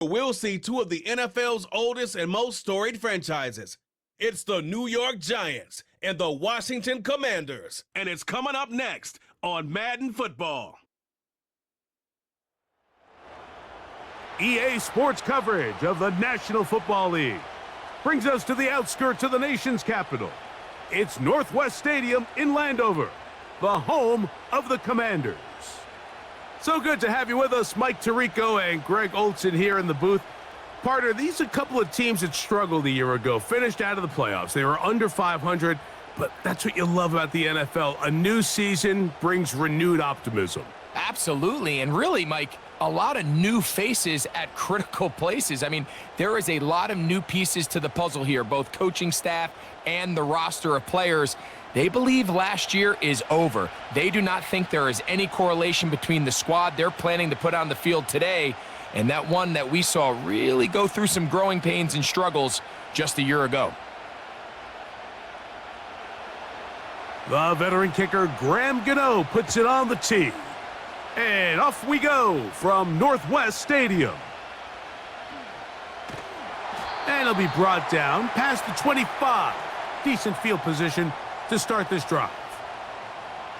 We'll see two of the NFL's oldest and most storied franchises. It's the New York Giants and the Washington Commanders, and it's coming up next on Madden Football. EA Sports coverage of the National Football League brings us to the outskirts of the nation's capital. It's Northwest Stadium in Landover, the home of the Commanders. So good to have you with us, Mike Tirico and Greg Olson here in the booth. Partner, these are a couple of teams that struggled a year ago, finished out of the playoffs. They were under 500, but that's what you love about the NFL. A new season brings renewed optimism. Absolutely, and really, Mike, a lot of new faces at critical places. I mean, there is a lot of new pieces to the puzzle here, both coaching staff and the roster of players. They believe last year is over. They do not think there is any correlation between the squad they're planning to put on the field today and that one that we saw really go through some growing pains and struggles just a year ago. The veteran kicker, Graham Gano, puts it on the tee. And off we go from Northwest Stadium. And it'll be brought down past the 25. Decent field position to start this drive.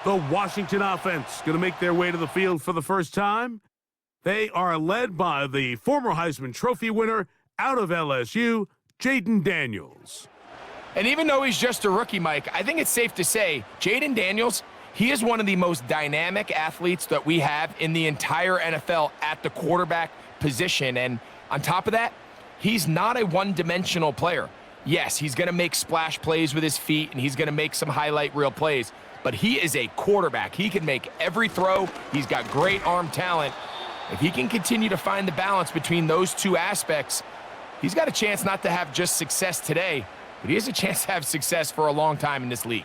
The Washington offense going to make their way to the field for the first time. They are led by the former Heisman Trophy winner out of LSU, Jayden Daniels. And even though he's just a rookie, Mike, I think it's safe to say Jayden Daniels, he is one of the most dynamic athletes that we have in the entire NFL at the quarterback position. And on top of that, he's not a one-dimensional player. Yes, he's going to make splash plays with his feet, and he's going to make some highlight reel plays, but he is a quarterback. He can make every throw. He's got great arm talent. If he can continue to find the balance between those two aspects, he's got a chance not to have just success today, but he has a chance to have success for a long time in this league.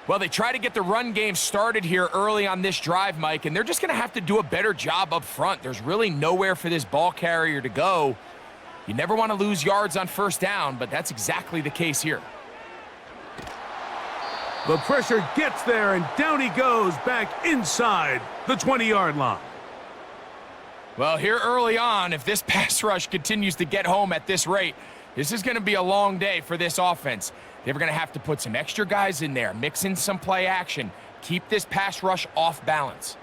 Well, they try to get the run game started here early on this drive, Mike, and they're just going to have to do a better job up front. There's really nowhere for this ball carrier to go. You never want to lose yards on first down, but that's exactly the case here. The pressure gets there, and down he goes back inside the 20-yard line. Well, here early on, if this pass rush continues to get home at this rate, this is going to be a long day for this offense. They're going to have to put some extra guys in there, mix in some play action, keep this pass rush off balance.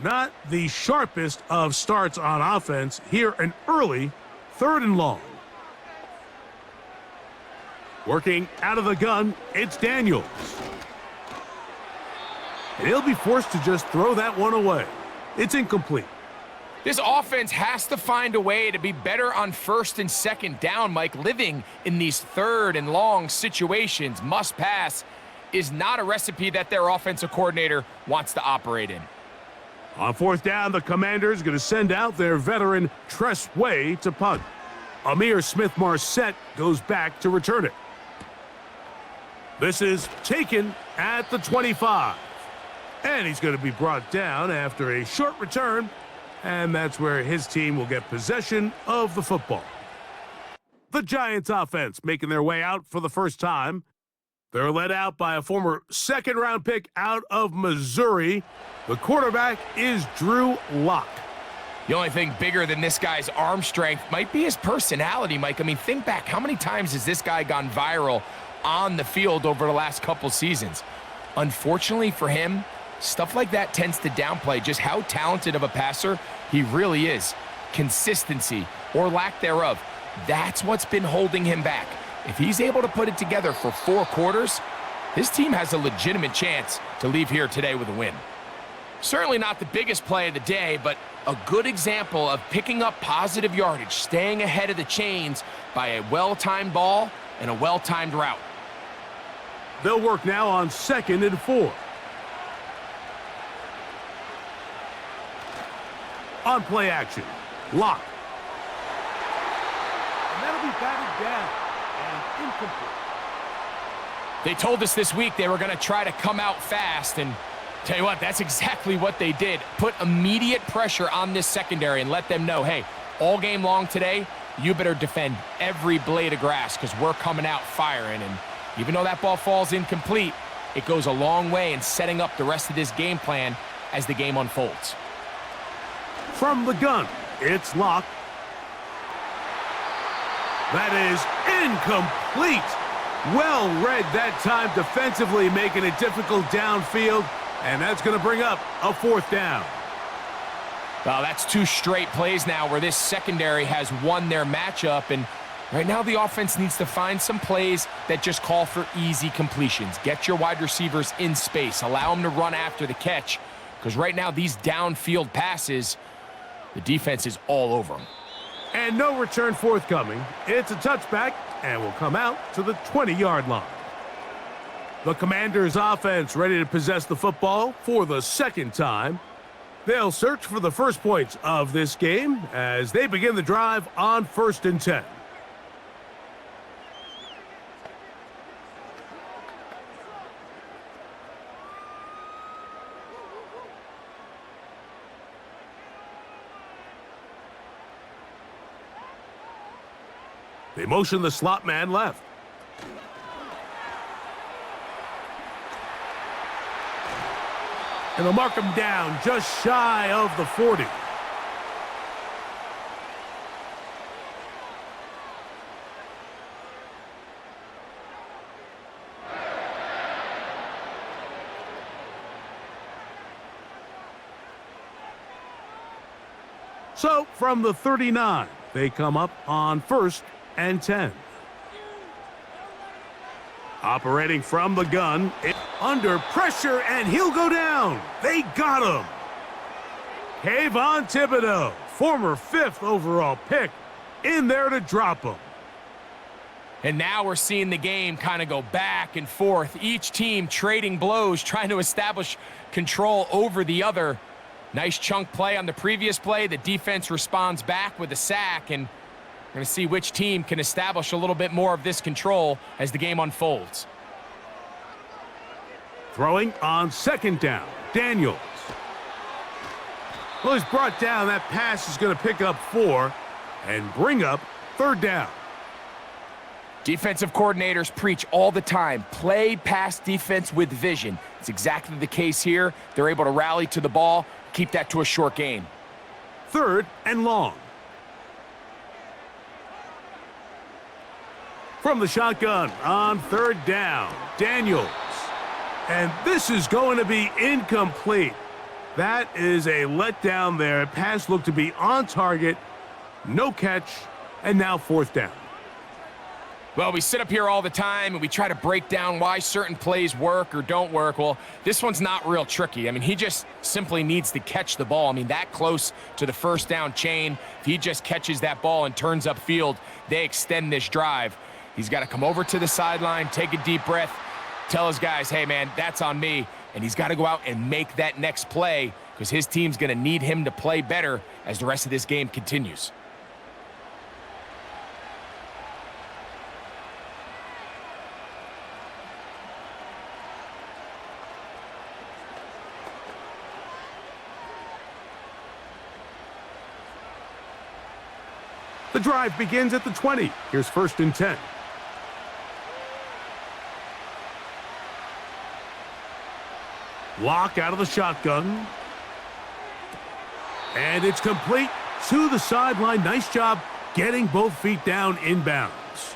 Not the sharpest of starts on offense. Here an early 3rd and long. Working out of the gun, it's Daniels. And he'll be forced to just throw that one away. It's incomplete. This offense has to find a way to be better on 1st and 2nd down, Mike. Living in these 3rd and long situations, must pass, is not a recipe that their offensive coordinator wants to operate in. On 4th down, the Commanders going to send out their veteran Tress Way to punt. Amir Smith-Marset goes back to return it. This is taken at the 25. And he's going to be brought down after a short return, and that's where his team will get possession of the football. The Giants offense making their way out for the first time. They're led out by a former 2nd-round pick out of Missouri. The quarterback is Drew Lock. The only thing bigger than this guy's arm strength might be his personality, Mike. I mean, think back, how many times has this guy gone viral on the field over the last couple seasons? Unfortunately for him, stuff like that tends to downplay just how talented of a passer he really is. Consistency, or lack thereof, that's what's been holding him back. If he's able to put it together for 4 quarters, his team has a legitimate chance to leave here today with a win. Certainly not the biggest play of the day, but a good example of picking up positive yardage, staying ahead of the chains by a well-timed ball and a well-timed route. They'll work now on 2nd and 4. On play action, Lock. And that'll be batted down and incomplete. They told us this week they were going to try to come out fast, and Tell you what, that's exactly what they did. Put immediate pressure on this secondary and let them know, hey, all game long today, you better defend every blade of grass because we're coming out firing. And even though that ball falls incomplete, it goes a long way in setting up the rest of this game plan as the game unfolds. From the gun, it's locked. That is incomplete. Well read that time defensively, making it difficult downfield, and that's going to bring up a 4th down. Well, that's 2 straight plays now where this secondary has won their matchup, and right now the offense needs to find some plays that just call for easy completions. Get your wide receivers in space. Allow them to run after the catch, because right now these downfield passes, the defense is all over them. And no return forthcoming. It's a touchback and will come out to the 20-yard line. The Commanders' offense ready to possess the football for the 2nd time. They'll search for the first points of this game as they begin the drive on 1st and 10. They motion the slot man left. And they'll mark him down just shy of the 40. So from the 39, they come up on 1st and 10. Operating from the gun, under pressure, and he'll go down. They got him. Kayvon Thibodeau, former 5th overall pick, in there to drop him. And now we're seeing the game kind of go back and forth. Each team trading blows, trying to establish control over the other. Nice chunk play on the previous play. The defense responds back with a sack, and we're going to see which team can establish a little bit more of this control as the game unfolds. Throwing on 2nd down, Daniels. Well, he's brought down. That pass is going to pick up 4 and bring up 3rd down. Defensive coordinators preach all the time, play pass defense with vision. It's exactly the case here. They're able to rally to the ball, keep that to a short gain. 3rd and long. From the shotgun on 3rd down, Daniels. And this is going to be incomplete. That is a letdown there. Pass looked to be on target, no catch, and now 4th down. Well, we sit up here all the time and we try to break down why certain plays work or don't work. Well, this one's not real tricky. I mean, he just simply needs to catch the ball. I mean, that close to the 1st down chain, if he just catches that ball and turns upfield, they extend this drive. He's got to come over to the sideline, take a deep breath, tell his guys, hey, man, that's on me. And he's got to go out and make that next play because his team's going to need him to play better as the rest of this game continues. The drive begins at the 20. Here's 1st and 10. Lock out of the shotgun. And it's complete to the sideline. Nice job getting both feet down inbounds.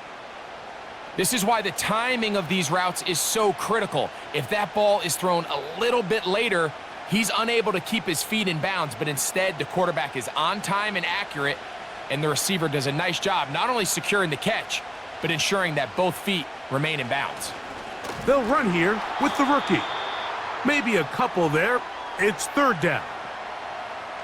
This is why the timing of these routes is so critical. If that ball is thrown a little bit later, he's unable to keep his feet in bounds, but instead the quarterback is on time and accurate, and the receiver does a nice job not only securing the catch, but ensuring that both feet remain in bounds. They'll run here with the rookie. Maybe a couple there. It's 3rd down.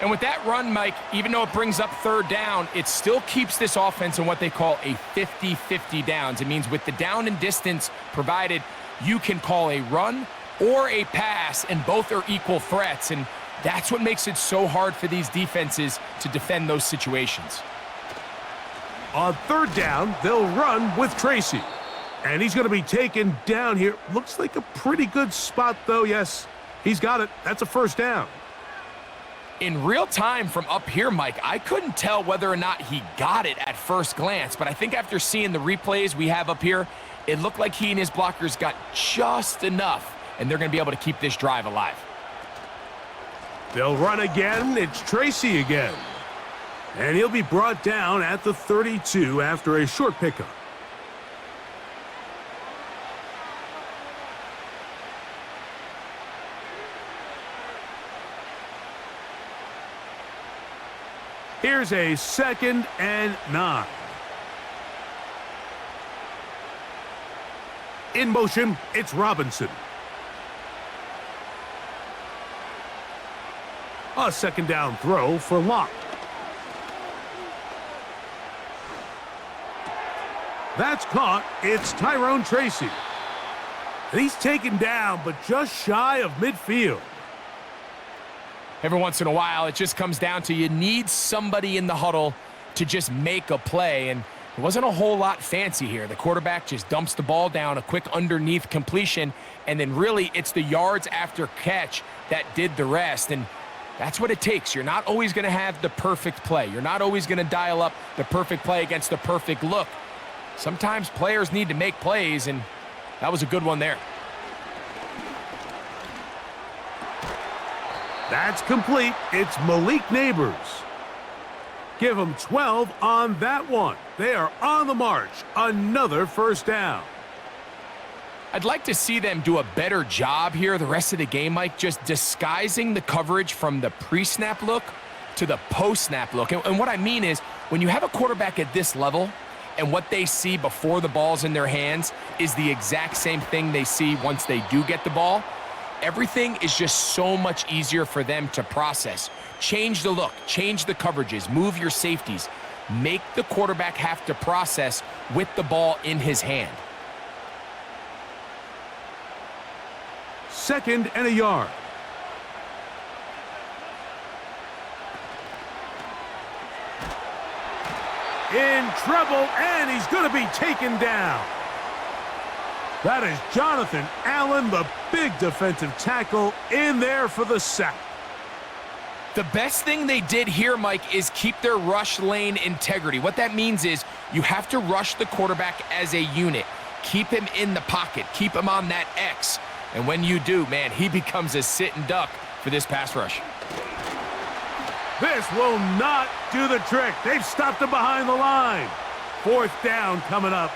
And with that run, Mike, even though it brings up 3rd down, it still keeps this offense in what they call a 50-50 downs. It means with the down and distance provided, you can call a run or a pass, and both are equal threats. And that's what makes it so hard for these defenses to defend those situations. On 3rd down, they'll run with Tracy. And he's going to be taken down here. Looks like a pretty good spot, though. Yes, He's got it. That's a first down. In real time from up here, Mike, I couldn't tell whether or not he got it at first glance, but I think after seeing the replays we have up here, it looked like he and his blockers got just enough, and they're going to be able to keep this drive alive. They'll run again. It's Tracy again. And he'll be brought down at the 32 after a short pickup. Here's a 2nd and 9. In motion, it's Robinson. A 2nd down throw for Locke. That's caught. It's Tyrone Tracy. And he's taken down, but just shy of midfield. Every once in a while, it just comes down to you need somebody in the huddle to just make a play, and it wasn't a whole lot fancy here. The quarterback just dumps the ball down, a quick underneath completion, and then really it's the yards after catch that did the rest, and that's what it takes. You're not always going to have the perfect play. You're not always going to dial up the perfect play against the perfect look. Sometimes players need to make plays, and that was a good one there. That's complete. It's Malik Neighbors. Give them 12 on that one. They are on the march. Another first down. I'd like to see them do a better job here the rest of the game, Mike, just disguising the coverage from the pre-snap look to the post-snap look. And what I mean is, when you have a quarterback at this level and what they see before the ball's in their hands is the exact same thing they see once they do get the ball, everything is just so much easier for them to process. Change the look, change the coverages, move your safeties. Make the quarterback have to process with the ball in his hand. 2nd and a yard. In trouble, and he's going to be taken down. That is Jonathan Allen, the big defensive tackle, in there for the sack. The best thing they did here, Mike, is keep their rush lane integrity. What that means is you have to rush the quarterback as a unit. Keep him in the pocket. Keep him on that X. And when you do, man, he becomes a sitting duck for this pass rush. This will not do the trick. They've stopped him behind the line. 4th down coming up.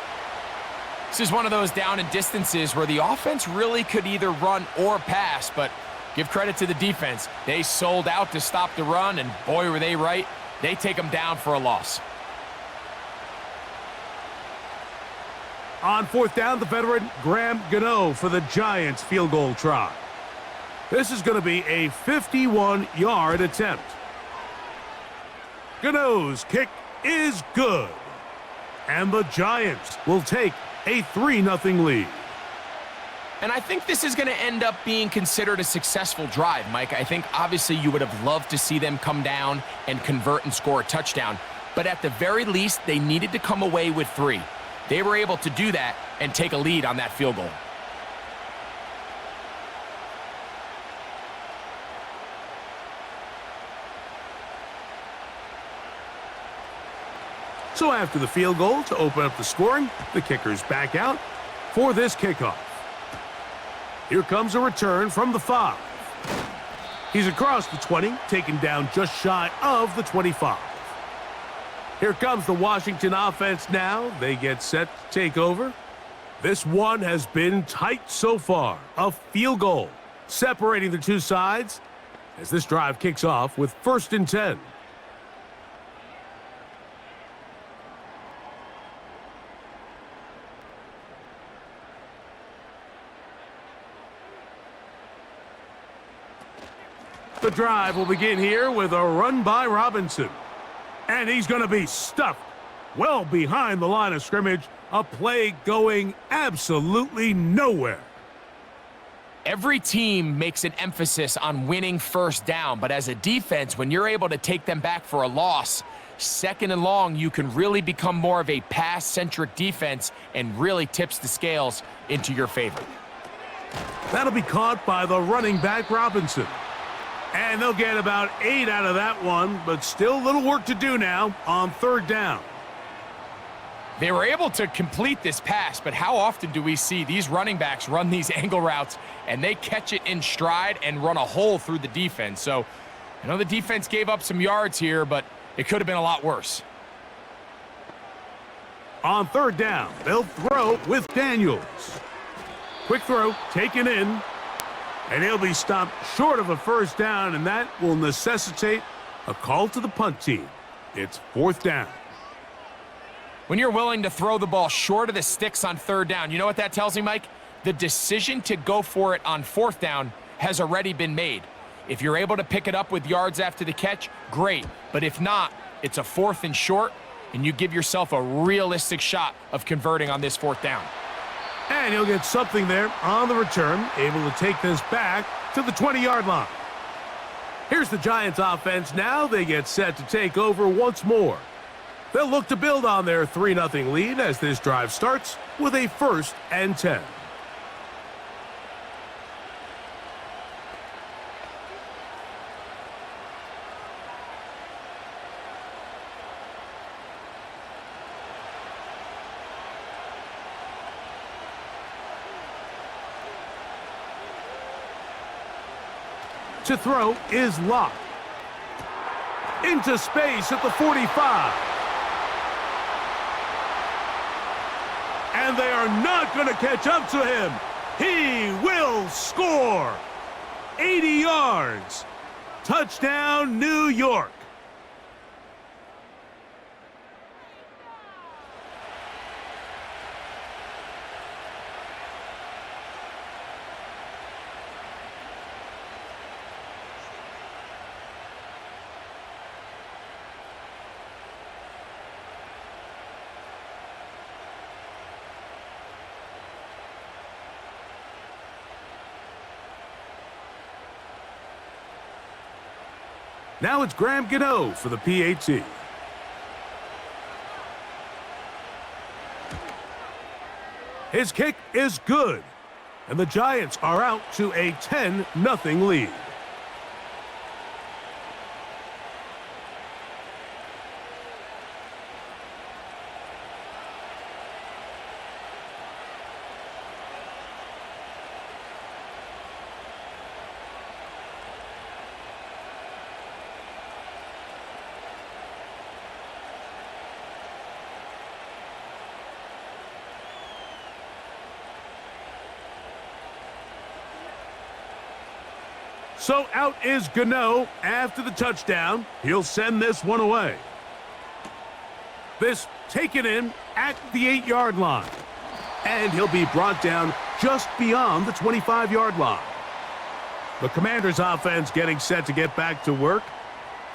This is one of those down and distances where the offense really could either run or pass, but give credit to the defense. They sold out to stop the run, and boy, were they right. They take them down for a loss. On 4th down, the veteran Graham Gano for the Giants field goal try. This is going to be a 51-yard attempt. Gano's kick is good. And the Giants will take a 3-0 lead. And I think this is going to end up being considered a successful drive, Mike. I think obviously you would have loved to see them come down and convert and score a touchdown. But at the very least, they needed to come away with 3. They were able to do that and take a lead on that field goal. So after the field goal to open up the scoring, the kicker's back out for this kickoff. Here comes a return from the 5. He's across the 20, taken down just shy of the 25. Here comes the Washington offense now. They get set to take over. This one has been tight so far. A field goal separating the two sides as this drive kicks off with 1st and 10. The drive will begin here with a run by Robinson. And he's going to be stuffed well behind the line of scrimmage. A play going absolutely nowhere. Every team makes an emphasis on winning first down, but as a defense, when you're able to take them back for a loss, 2nd and long, you can really become more of a pass-centric defense and really tips the scales into your favor. That'll be caught by the running back Robinson. And they'll get about 8 out of that one, but still a little work to do now on third down. They were able to complete this pass, but how often do we see these running backs run these angle routes and they catch it in stride and run a hole through the defense? So I know the defense gave up some yards here, but it could have been a lot worse. On third down, they'll throw with Daniels. Quick throw, taken in, and he'll be stopped short of a first down, and that will necessitate a call to the punt team. It's fourth down. When you're willing to throw the ball short of the sticks on third down, you know what that tells me, Mike? The decision to go for it on fourth down has already been made. If you're able to pick it up with yards after the catch, great. But if not, it's a 4th and short, and you give yourself a realistic shot of converting on this fourth down. And he'll get something there on the return, able to take this back to the 20-yard line. Here's the Giants offense now. They get set to take over once more. They'll look to build on their 3-0 lead as this drive starts with a 1st and 10. To throw is Locke. Into space at the 45. And they are not going to catch up to him. He will score. 80 yards. Touchdown, New York. Now it's Graham Gano for the PAT. His kick is good, and the Giants are out to a 10-0 lead. So out is Gano after the touchdown. He'll send this one away. This taken in at the 8-yard line. And he'll be brought down just beyond the 25-yard line. The Commanders' offense getting set to get back to work.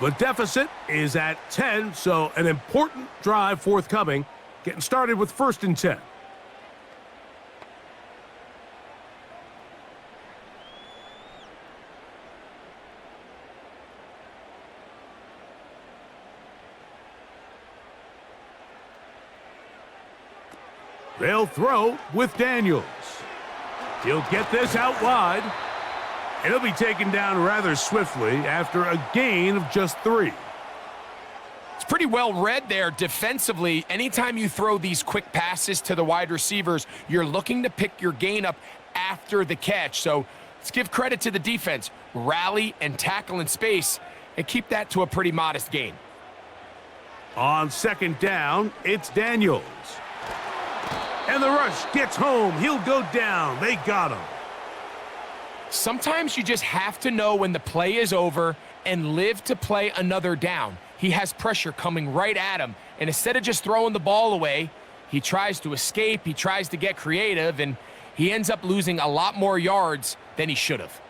The deficit is at 10, so an important drive forthcoming. Getting started with 1st and 10. They'll throw with Daniels. He'll get this out wide. And he'll be taken down rather swiftly after a gain of just 3. It's pretty well read there defensively. Anytime you throw these quick passes to the wide receivers, you're looking to pick your gain up after the catch. So let's give credit to the defense. Rally and tackle in space and keep that to a pretty modest gain. On 2nd down, it's Daniels. And the rush gets home. He'll go down. They got him. Sometimes you just have to know when the play is over and live to play another down. He has pressure coming right at him, and instead of just throwing the ball away, he tries to escape, he tries to get creative, and he ends up losing a lot more yards than he should have.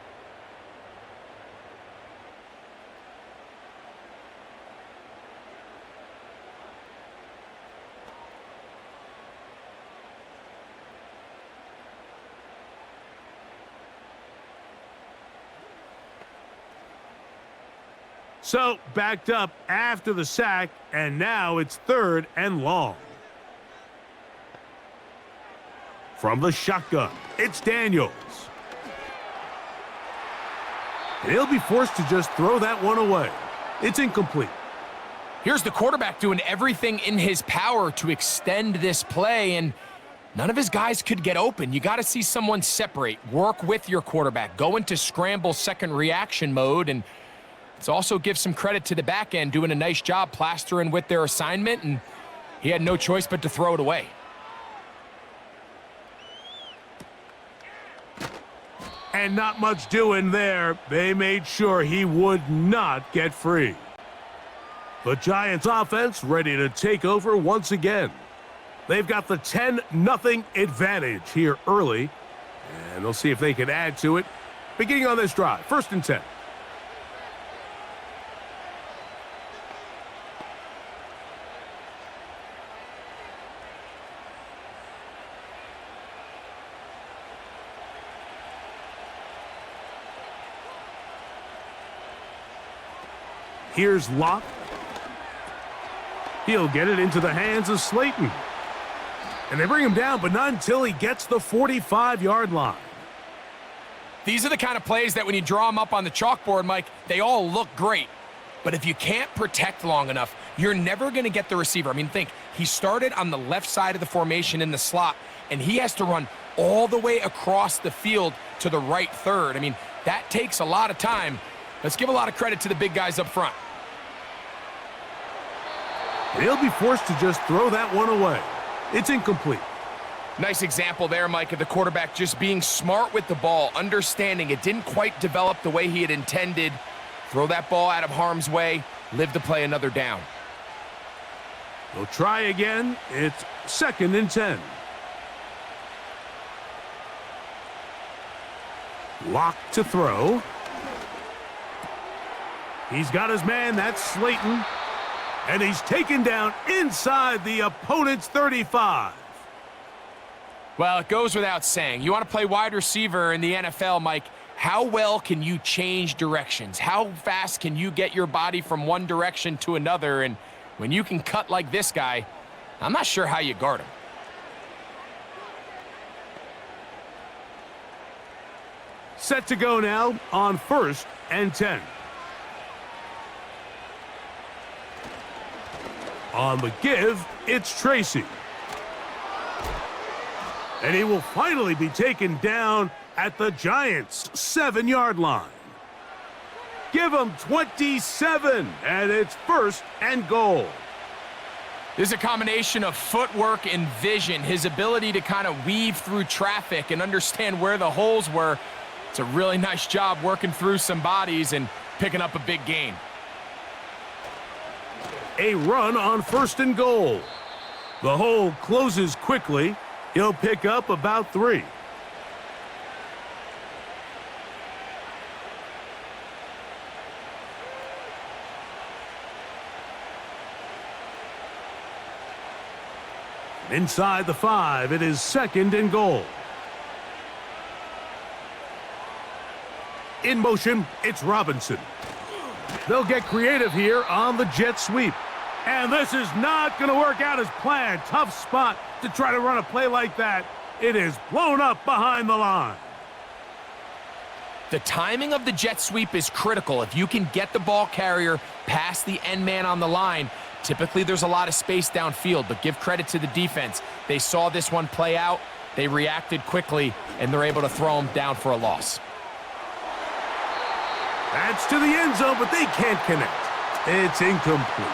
So, backed up after the sack, and now it's 3rd and long. From the shotgun, it's Daniels. He'll be forced to just throw that one away. It's incomplete. Here's the quarterback doing everything in his power to extend this play, and none of his guys could get open. You got to see someone separate, work with your quarterback, go into scramble second reaction mode, and it's also give some credit to the back end doing a nice job plastering with their assignment, and he had no choice but to throw it away. And not much doing there. They made sure he would not get free. The Giants offense ready to take over once again. They've got the 10-0 advantage here early, and they'll see if they can add to it. Beginning on this drive, 1st and 10. Here's Locke. He'll get it into the hands of Slayton. And they bring him down, but not until he gets the 45-yard line. These are the kind of plays that when you draw them up on the chalkboard, Mike, they all look great. But if you can't protect long enough, you're never going to get the receiver. I mean, think, he started on the left side of the formation in the slot, and he has to run all the way across the field to the right third. I mean, that takes a lot of time. Let's give a lot of credit to the big guys up front. He'll be forced to just throw that one away. It's incomplete. Nice example there, Mike, of the quarterback just being smart with the ball, understanding it didn't quite develop the way he had intended. Throw that ball out of harm's way, live to play another down. They'll try again. It's 2nd and 10. Lock to throw. He's got his man, that's Slayton. And he's taken down inside the opponent's 35. Well, it goes without saying. You want to play wide receiver in the NFL, Mike, how well can you change directions? How fast can you get your body from one direction to another? And when you can cut like this guy, I'm not sure how you guard him. Set to go now on 1st and 10. On the give, it's Tracy. And he will finally be taken down at the Giants' 7-yard line. Give him 27, and it's 1st and goal. This is a combination of footwork and vision, his ability to kind of weave through traffic and understand where the holes were. It's a really nice job working through some bodies and picking up a big gain. A run on 1st and goal. The hole closes quickly. He'll pick up about 3. Inside the 5, it is 2nd and goal. In motion, it's Robinson. They'll get creative here on the jet sweep. And this is not going to work out as planned. Tough spot to try to run a play like that. It is blown up behind the line. The timing of the jet sweep is critical. If you can get the ball carrier past the end man on the line, typically there's a lot of space downfield, but give credit to the defense. They saw this one play out, they reacted quickly, and they're able to throw him down for a loss. That's to the end zone, but they can't connect. It's incomplete.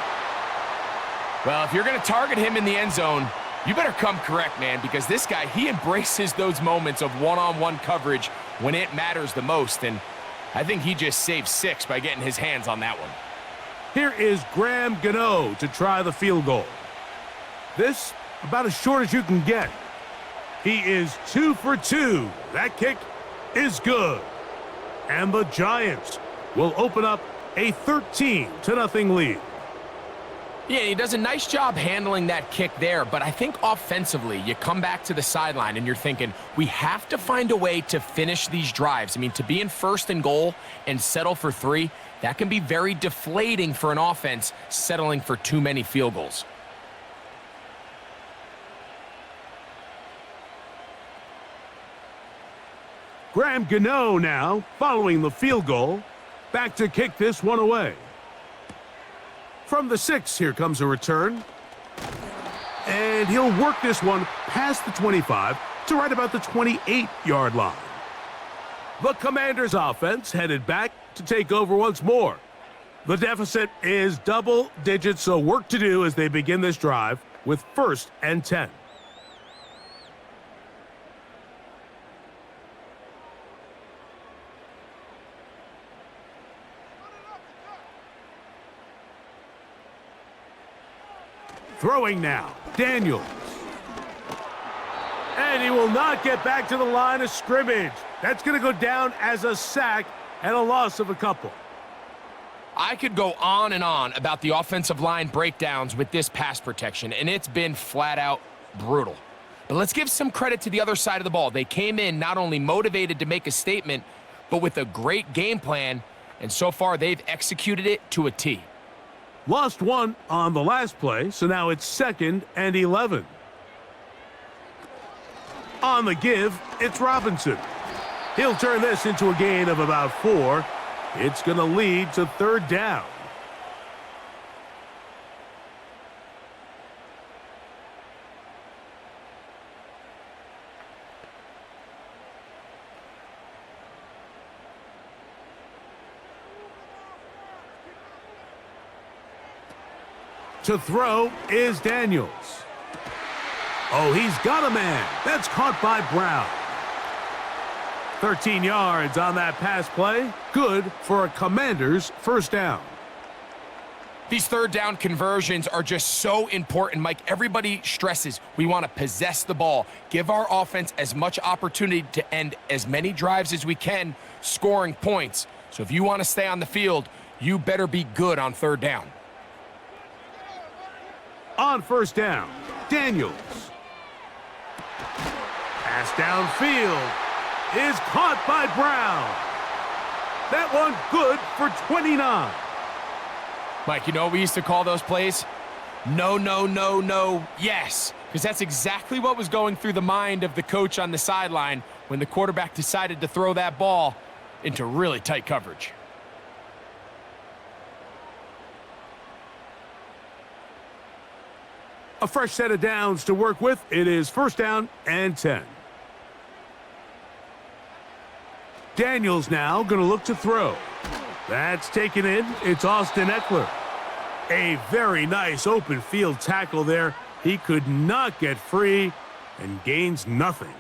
Well, if you're going to target him in the end zone, you better come correct, man, because this guy, he embraces those moments of one-on-one coverage when it matters the most, and I think he just saved 6 by getting his hands on that one. Here is Graham Gano to try the field goal. This, about as short as you can get. He is 2 for 2. That kick is good. And the Giants will open up a 13-0 lead. Yeah, he does a nice job handling that kick there, but I think offensively, you come back to the sideline and you're thinking, we have to find a way to finish these drives. I mean, to be in 1st and goal and settle for 3, that can be very deflating for an offense settling for too many field goals. Graham Gano now following the field goal. back to kick this one away. From the 6, here comes a return. And he'll work this one past the 25 to right about the 28-yard line. The Commanders' offense headed back to take over once more. The deficit is double digits, so work to do as they begin this drive with 1st and 10. Throwing now, Daniels. And he will not get back to the line of scrimmage. That's going to go down as a sack and a loss of a couple. I could go on and on about the offensive line breakdowns with this pass protection, and it's been flat out brutal. But let's give some credit to the other side of the ball. They came in not only motivated to make a statement, but with a great game plan, and so far they've executed it to a T. Lost one on the last play, so now it's 2nd and 11. On the give, it's Robinson. He'll turn this into a gain of about 4. It's going to lead to 3rd down. To throw is Daniels. Oh, he's got a man. That's caught by Brown. 13 yards on that pass play. Good for a Commander's 1st down. These 3rd down conversions are just so important, Mike. Everybody stresses we want to possess the ball, give our offense as much opportunity to end as many drives as we can, scoring points. So if you want to stay on the field, you better be good on 3rd down. On 1st down, Daniels. Pass downfield is caught by Brown. That one good for 29. Mike, you know what we used to call those plays? No, no, no, no, yes. Because that's exactly what was going through the mind of the coach on the sideline when the quarterback decided to throw that ball into really tight coverage. A fresh set of downs to work with. It is 1st down and 10. Daniels now going to look to throw. That's taken in. It's Austin Eckler. A very nice open field tackle there. He could not get free and gains nothing.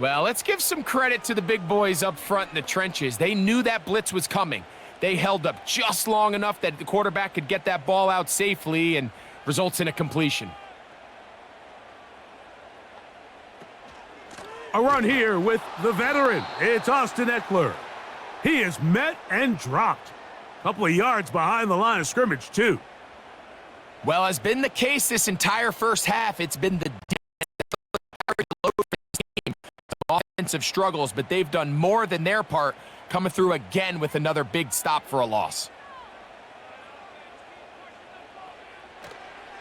Well, let's give some credit to the big boys up front in the trenches. They knew that blitz was coming. They held up just long enough that the quarterback could get that ball out safely and results in a completion. A run here with the veteran. It's Austin Eckler. He is met and dropped. A couple of yards behind the line of scrimmage, too. Well, has been the case this entire 1st half. It's been the team, offensive struggles, but they've done more than their part, coming through again with another big stop for a loss.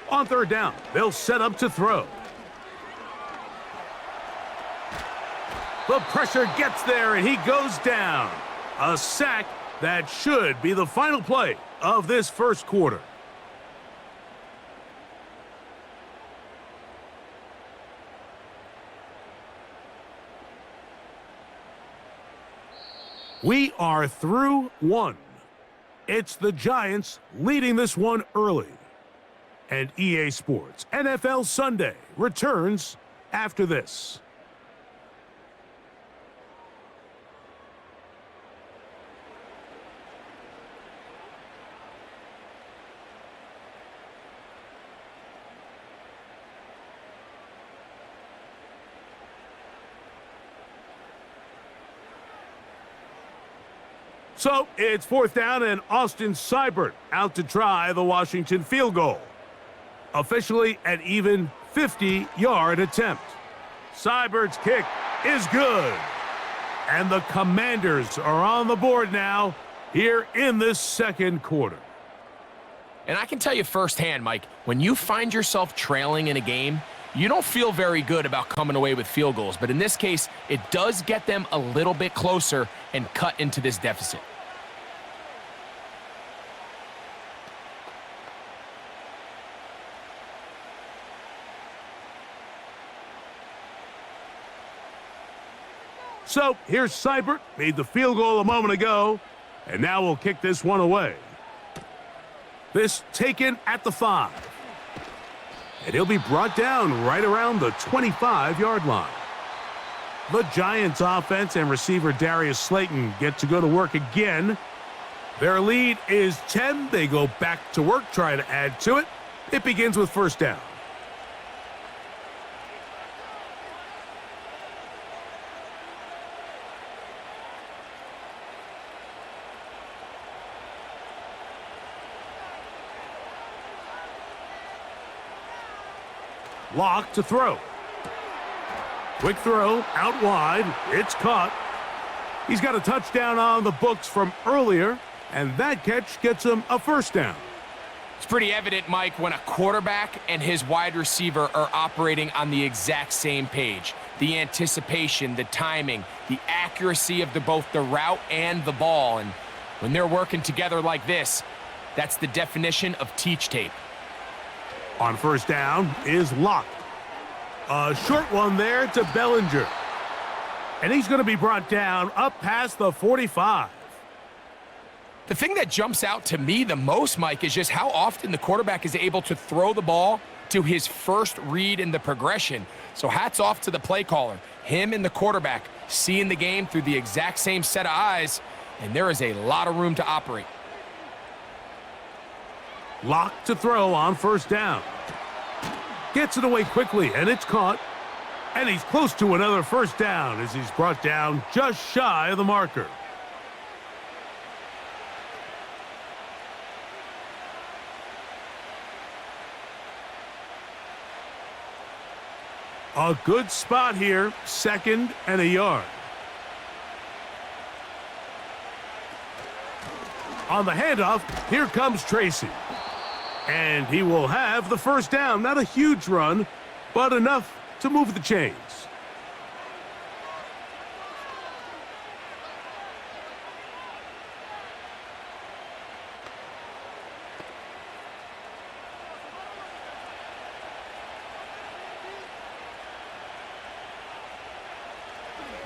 On 3rd down, they'll set up to throw. The pressure gets there, and he goes down. A sack that should be the final play of this 1st quarter. We are through 1. It's the Giants leading this one early. And EA Sports NFL Sunday returns after this. So it's 4th down and Austin Seibert out to try the Washington field goal. Officially an even 50-yard attempt. Seibert's kick is good. And the Commanders are on the board now here in this 2nd quarter. And I can tell you firsthand, Mike, when you find yourself trailing in a game, you don't feel very good about coming away with field goals. But in this case, it does get them a little bit closer and cut into this deficit. So here's Seibert, made the field goal a moment ago, and now we'll kick this one away. This taken at the 5. And he'll be brought down right around the 25-yard line. The Giants offense and receiver Darius Slayton get to go to work again. Their lead is 10. They go back to work, try to add to it. It begins with first down. Lock to throw. Quick throw, out wide. It's caught. He's got a touchdown on the books from earlier, and that catch gets him a first down. It's pretty evident, Mike, when a quarterback and his wide receiver are operating on the exact same page. The anticipation, the timing, the accuracy of both the route and the ball. And when they're working together like this, that's the definition of teach tape. On first down is Locke. A short one there to Bellinger. And he's going to be brought down up past the 45. The thing that jumps out to me the most, Mike, is just how often the quarterback is able to throw the ball to his first read in the progression. So hats off to the play caller. Him and the quarterback seeing the game through the exact same set of eyes, and there is a lot of room to operate. Lock to throw on first down. Gets it away quickly, and it's caught. And he's close to another first down as he's brought down just shy of the marker. A good spot here, 2nd and a yard. On the handoff, here comes Tracy. And he will have the first down. Not a huge run, but enough to move the chains.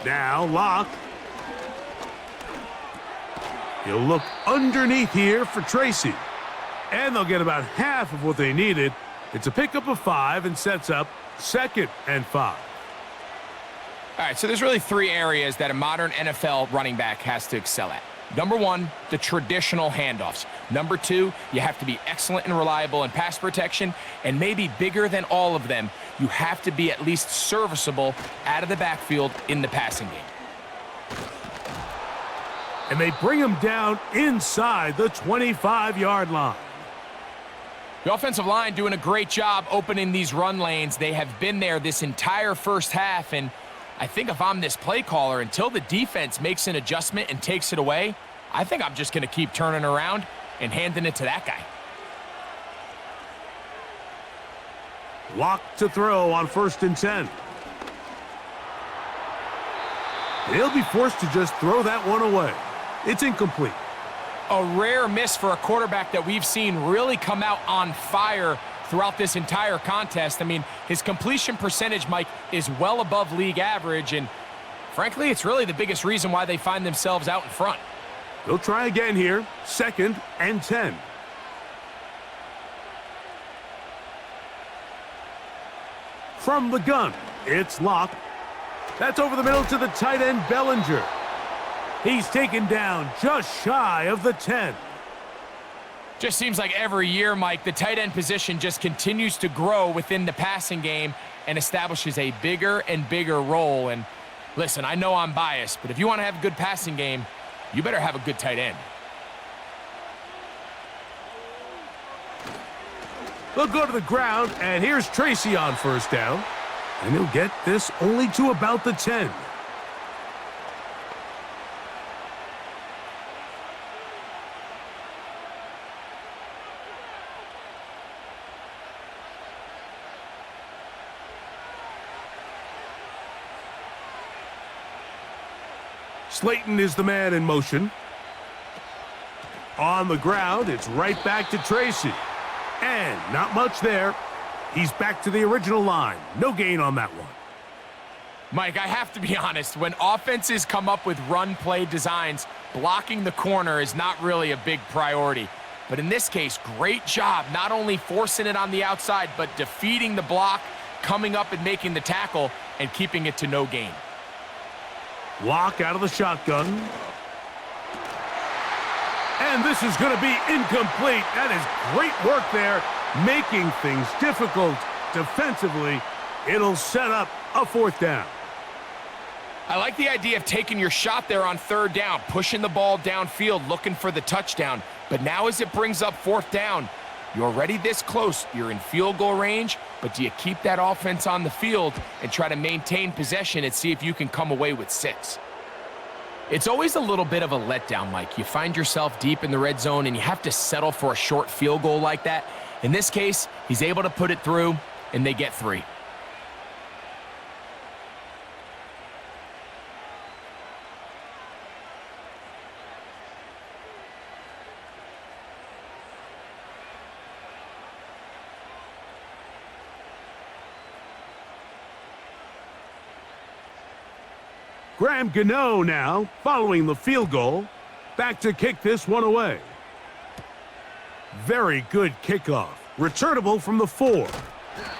Now Locke. He'll look underneath here for Tracy. And they'll get about half of what they needed. It's a pickup of 5 and sets up 2nd and 5. All right, so there's really 3 areas that a modern NFL running back has to excel at. Number 1, the traditional handoffs. Number 2, you have to be excellent and reliable in pass protection. And maybe bigger than all of them, you have to be at least serviceable out of the backfield in the passing game. And they bring him down inside the 25-yard line. The offensive line doing a great job opening these run lanes. They have been there this entire first half, and I think if I'm this play caller, until the defense makes an adjustment and takes it away, I think I'm just going to keep turning around and handing it to that guy. Lock to throw on 1st and 10. He'll be forced to just throw that one away. It's incomplete. A rare miss for a quarterback that we've seen really come out on fire throughout this entire contest. I mean, his completion percentage, Mike, is well above league average, and frankly, it's really the biggest reason why they find themselves out in front. They'll try again here, 2nd and 10. From the gun, it's Locke. That's over the middle to the tight end, Bellinger. He's taken down just shy of the 10. Just seems like every year, Mike, the tight end position just continues to grow within the passing game and establishes a bigger and bigger role. And listen, I know I'm biased, but if you want to have a good passing game, you better have a good tight end. They'll go to the ground, and here's Tracy on first down. And he'll get this only to about the 10. Slayton is the man in motion. On the ground, it's right back to Tracy. And not much there. He's back to the original line. No gain on that one. Mike, I have to be honest. When offenses come up with run-play designs, blocking the corner is not really a big priority. But in this case, great job not only forcing it on the outside, but defeating the block, coming up and making the tackle, and keeping it to no gain. Lock out of the shotgun. And this is going to be incomplete. That is great work there, making things difficult defensively. It'll set up a fourth down. I like the idea of taking your shot there on third down, pushing the ball downfield, looking for the touchdown. But now as it brings up fourth down, you're already this close. You're in field goal range, but do you keep that offense on the field and try to maintain possession and see if you can come away with 6? It's always a little bit of a letdown, Mike. You find yourself deep in the red zone and you have to settle for a short field goal like that. In this case, he's able to put it through, and they get 3. Graham Gano now, following the field goal, back to kick this one away. Very good kickoff, returnable from the 4.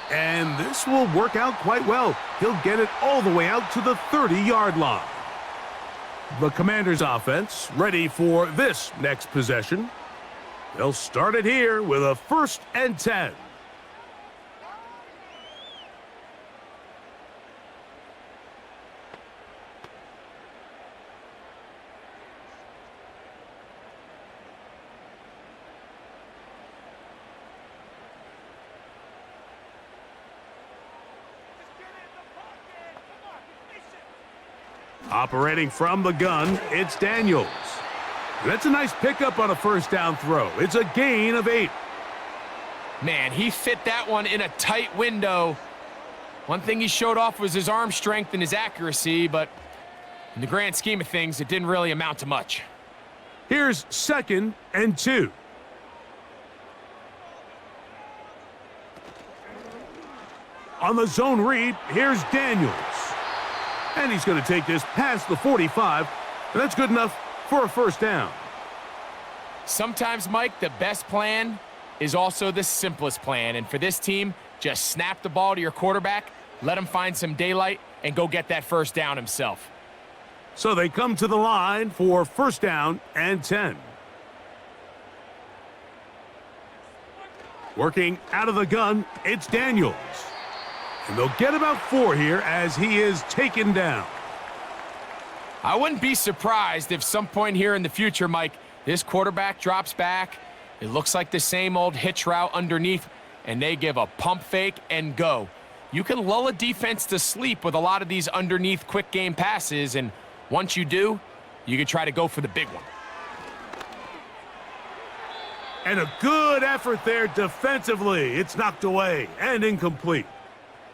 And this will work out quite well. He'll get it all the way out to the 30-yard line. The Commanders' offense ready for this next possession. They'll start it here with a 1st and 10. Operating from the gun, it's Daniels. That's a nice pickup on a 1st down throw. It's a gain of 8. Man, he fit that one in a tight window. One thing he showed off was his arm strength and his accuracy, but in the grand scheme of things, it didn't really amount to much. Here's 2nd and 2. On the zone read, here's Daniels. And he's going to take this past the 45, and that's good enough for a 1st down. Sometimes, Mike, the best plan is also the simplest plan. And for this team, just snap the ball to your quarterback, let him find some daylight, and go get that 1st down himself. So they come to the line for 1st down and 10. Working out of the gun, it's Daniels. And they'll get about 4 here as he is taken down. I wouldn't be surprised if some point here in the future, Mike, this quarterback drops back. It looks like the same old hitch route underneath, and they give a pump fake and go. You can lull a defense to sleep with a lot of these underneath quick game passes, and once you do, you can try to go for the big one. And a good effort there defensively. It's knocked away and incomplete.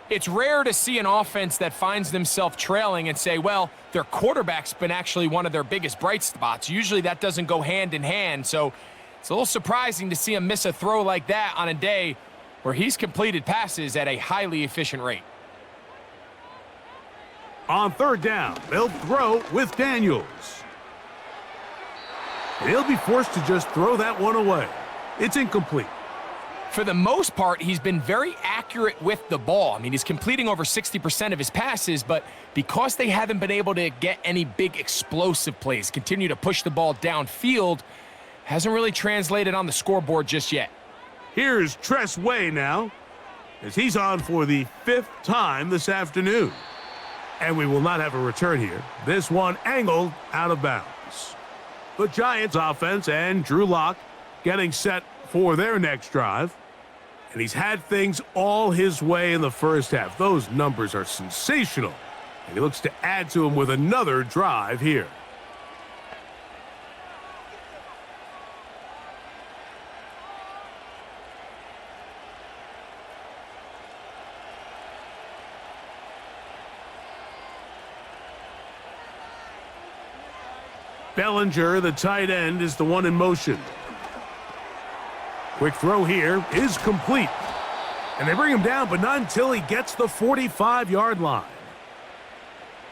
It's rare to see an offense that finds themselves trailing and say, well, their quarterback's been actually one of their biggest bright spots. Usually that doesn't go hand in hand, so it's a little surprising to see him miss a throw like that on a day where he's completed passes at a highly efficient rate. On 3rd down, they'll throw with Daniels. And he'll be forced to just throw that one away. It's incomplete. For the most part, he's been very accurate with the ball. I mean, he's completing over 60% of his passes, but because they haven't been able to get any big explosive plays, continue to push the ball downfield, hasn't really translated on the scoreboard just yet. Here's Tress Way now, as he's on for the 5th time this afternoon. And we will not have a return here. This one angled out of bounds. The Giants offense and Drew Lock getting set for their next drive. And he's had things all his way in the 1st half. Those numbers are sensational. And he looks to add to them with another drive here. Bellinger, the tight end, is the one in motion. Quick throw here is complete. And they bring him down, but not until he gets the 45-yard line.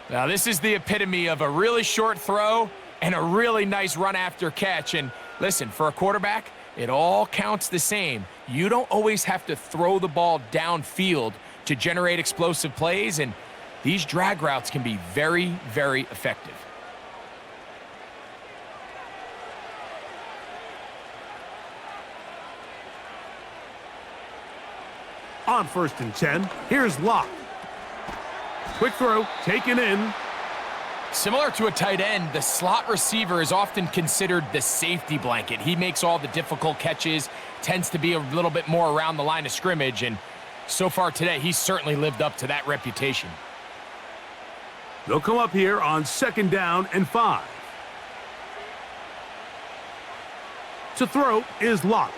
Now, this is the epitome of a really short throw and a really nice run after catch. And listen, for a quarterback, it all counts the same. You don't always have to throw the ball downfield to generate explosive plays, and these drag routes can be very, very effective. On 1st and 10, here's Locke. Quick throw, taken in. Similar to a tight end, the slot receiver is often considered the safety blanket. He makes all the difficult catches, tends to be a little bit more around the line of scrimmage, and so far today, he's certainly lived up to that reputation. They'll come up here on 2nd down and 5. To throw is Locke.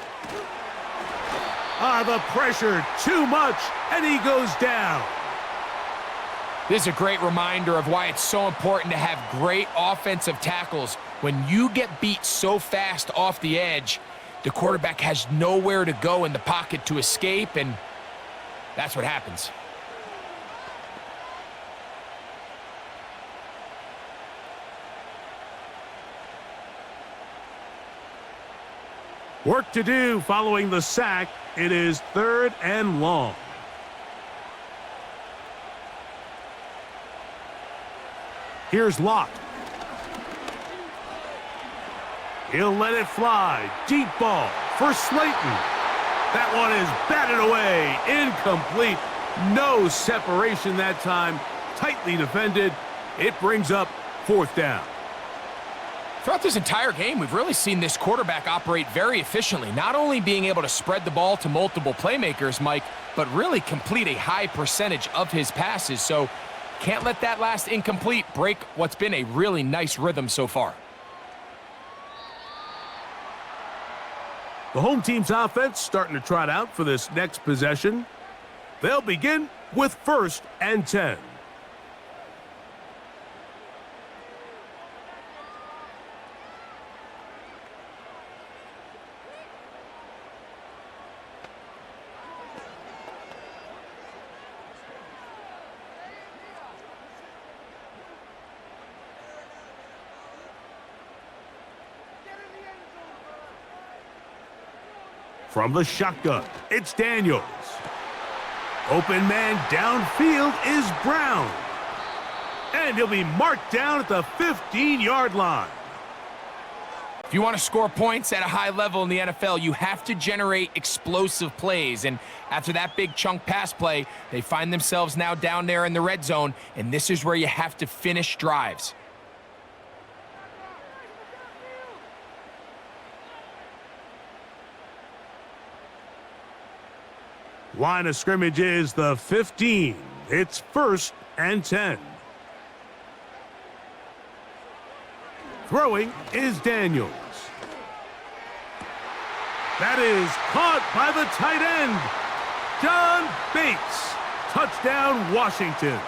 The pressure, too much, and he goes down. This is a great reminder of why it's so important to have great offensive tackles. When you get beat so fast off the edge, the quarterback has nowhere to go in the pocket to escape, and that's what happens. Work to do following the sack. It is 3rd and long. Here's Locke. He'll let it fly. Deep ball for Slayton. That one is batted away. Incomplete. No separation that time. Tightly defended. It brings up 4th down. Throughout this entire game, we've really seen this quarterback operate very efficiently, not only being able to spread the ball to multiple playmakers, Mike, but really complete a high percentage of his passes. So can't let that last incomplete break what's been a really nice rhythm so far. The home team's offense starting to trot out for this next possession. They'll begin with 1st and 10. From the shotgun, it's Daniels. Open man downfield is Brown. And he'll be marked down at the 15-yard line. If you want to score points at a high level in the NFL, you have to generate explosive plays. And after that big chunk pass play, they find themselves now down there in the red zone, and this is where you have to finish drives. Line of scrimmage is the 15. It's 1st and 10. Throwing is Daniels. That is caught by the tight end, John Bates. Touchdown, Washington.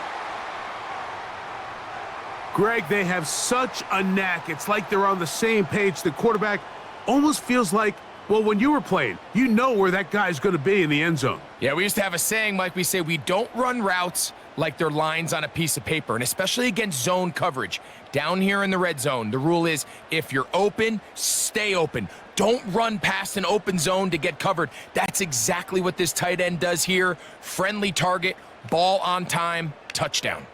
Greg, they have such a knack. It's like they're on the same page. The quarterback almost feels like, well, when you were playing, you know where that guy's going to be in the end zone. Yeah, we used to have a saying, Mike, we say we don't run routes like they're lines on a piece of paper, and especially against zone coverage. Down here in the red zone, the rule is if you're open, stay open. Don't run past an open zone to get covered. That's exactly what this tight end does here. Friendly target, ball on time, touchdown.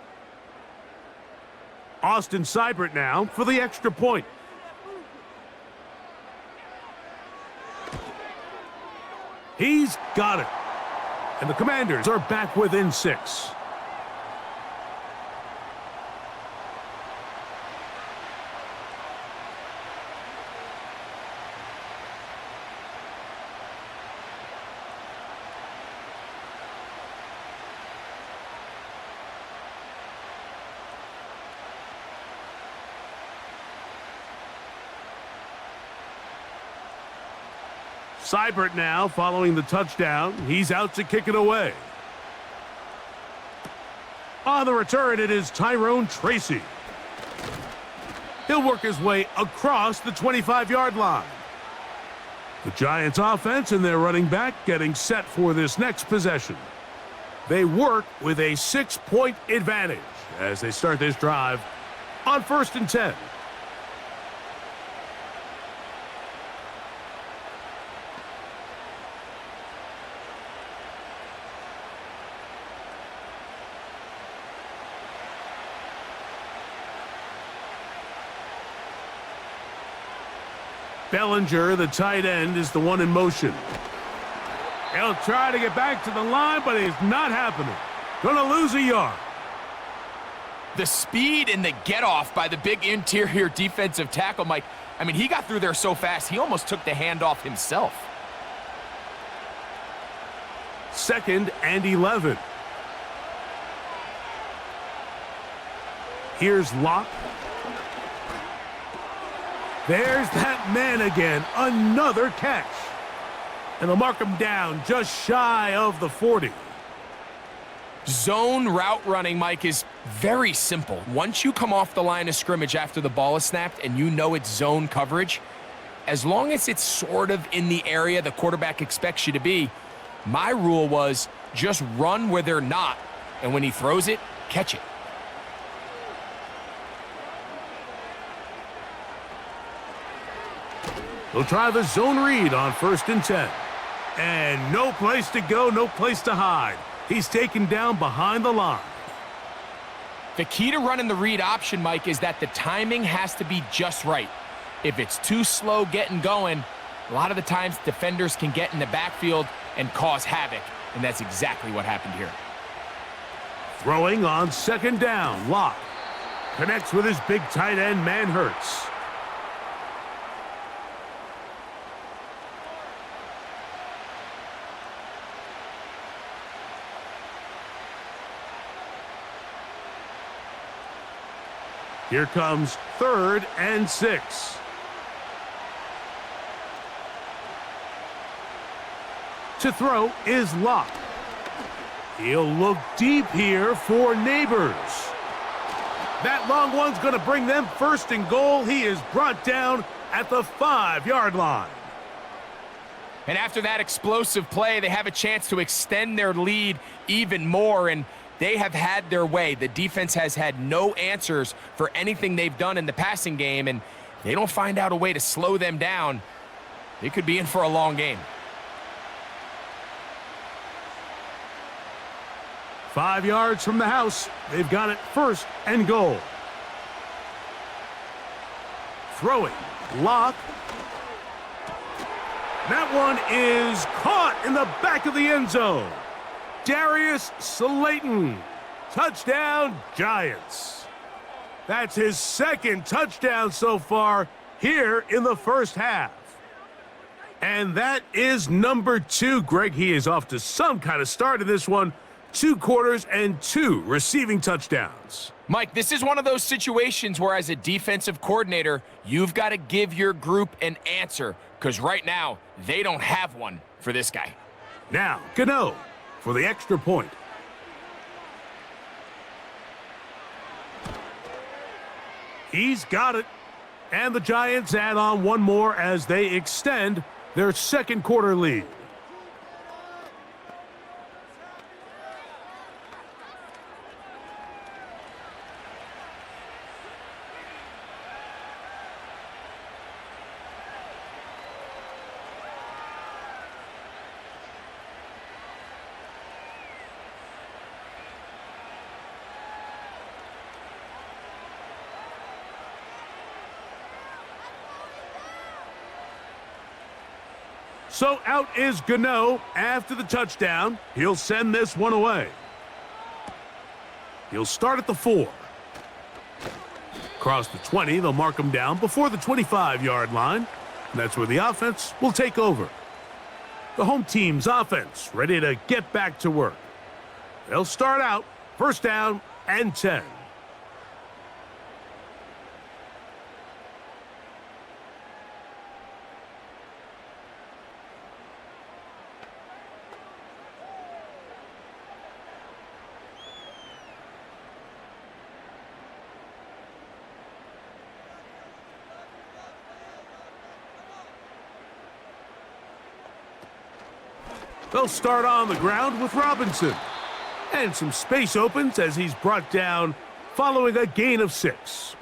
Austin Seibert now for the extra point. He's got it. And the Commanders are back within 6. Seibert now following the touchdown. He's out to kick it away. On the return, it is Tyrone Tracy. He'll work his way across the 25-yard line. The Giants offense and their running back getting set for this next possession. They work with a 6-point advantage as they start this drive on 1st and 10. Bellinger, the tight end, is the one in motion. He'll try to get back to the line, but it's not happening. Gonna lose a yard. The speed and the get-off by the big interior defensive tackle, Mike. I mean, he got through there so fast, he almost took the handoff himself. 2nd and 11. Here's Locke. There's that man again. Another catch. And they'll mark him down just shy of the 40. Zone route running, Mike, is very simple. Once you come off the line of scrimmage after the ball is snapped and you know it's zone coverage, as long as it's sort of in the area the quarterback expects you to be, my rule was just run where they're not, and when he throws it, catch it. They'll try the zone read on 1st and 10. And no place to go, no place to hide. He's taken down behind the line. The key to running the read option, Mike, is that the timing has to be just right. If it's too slow getting going, a lot of the times defenders can get in the backfield and cause havoc, and that's exactly what happened here. Throwing on 2nd down, Locke connects with his big tight end, Manhertz. Here comes 3rd and 6. To throw is Locke. He'll look deep here for Neighbors. That long one's going to bring them 1st and goal. He is brought down at the 5-yard line. And after that explosive play, they have a chance to extend their lead even more, and they have had their way. The defense has had no answers for anything they've done in the passing game, and they don't find out a way to slow them down. They could be in for a long game. 5 yards from the house. They've got it 1st and goal. Throwing. Locke. That one is caught in the back of the end zone. Darius Slayton. Touchdown, Giants. That's his 2nd touchdown so far here in the 1st half. And that is number 2. Greg, he is off to some kind of start in this one. 2 quarters and 2 receiving touchdowns. Mike, this is one of those situations where as a defensive coordinator, you've got to give your group an answer, because right now, they don't have one for this guy. Now, Gano for the extra point. He's got it. And the Giants add on one more as they extend their 2nd quarter lead. So out is Gano after the touchdown. He'll send this one away. He'll start at the 4. Across the 20, they'll mark him down before the 25-yard line. And that's where the offense will take over. The home team's offense ready to get back to work. They'll start out 1st down and 10. They'll start on the ground with Robinson. And some space opens as he's brought down following a gain of 6.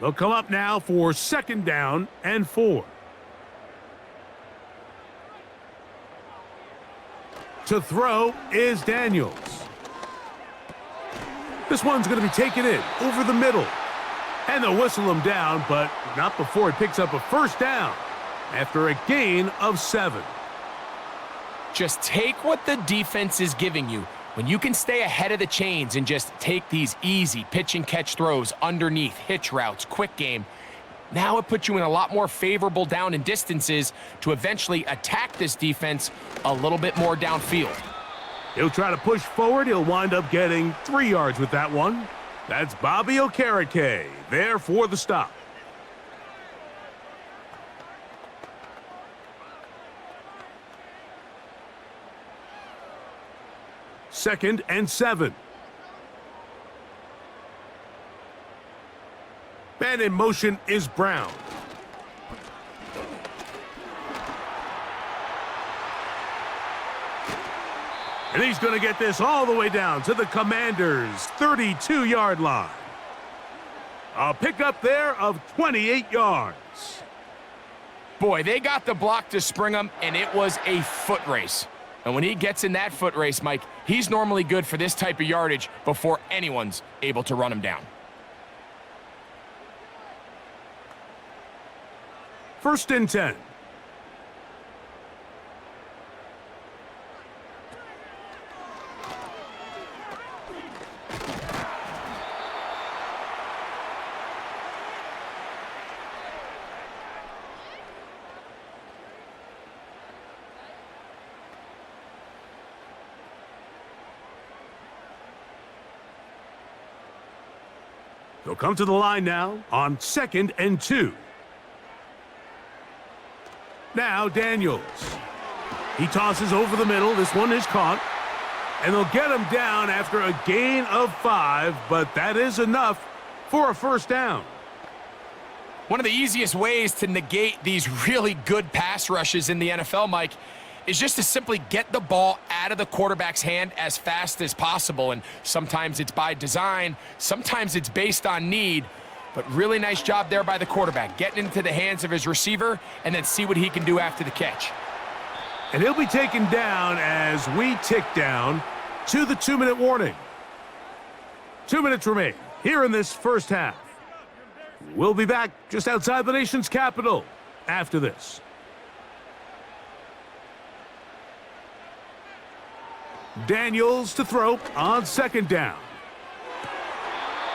They'll come up now for 2nd down and 4. To throw is Daniels. This one's going to be taken in over the middle. And they'll whistle him down, but not before he picks up a 1st down after a gain of 7. Just take what the defense is giving you. When you can stay ahead of the chains and just take these easy pitch and catch throws underneath, hitch routes, quick game, now it puts you in a lot more favorable down and distances to eventually attack this defense a little bit more downfield. He'll try to push forward. He'll wind up getting 3 yards with that one. That's Bobby Okereke there for the stop. Second and 7. Man in motion is Brown. And he's going to get this all the way down to the Commanders' 32-yard line. A pickup there of 28 yards. Boy, they got the block to spring him, and it was a foot race. And when he gets in that foot race, Mike, he's normally good for this type of yardage before anyone's able to run him down. 1st and 10. They'll come to the line now on 2nd and 2. Now Daniels. He tosses over the middle. This one is caught. And they'll get him down after a gain of 5, but that is enough for a 1st down. One of the easiest ways to negate these really good pass rushes in the NFL, Mike, is just to simply get the ball out of the quarterback's hand as fast as possible. And sometimes it's by design, sometimes it's based on need, but really nice job there by the quarterback, getting into the hands of his receiver and then see what he can do after the catch. And he'll be taken down as we tick down to the 2-minute warning. 2 minutes remain here in this 1st half. We'll be back just outside the nation's capital after this. Daniels to throw on 2nd down.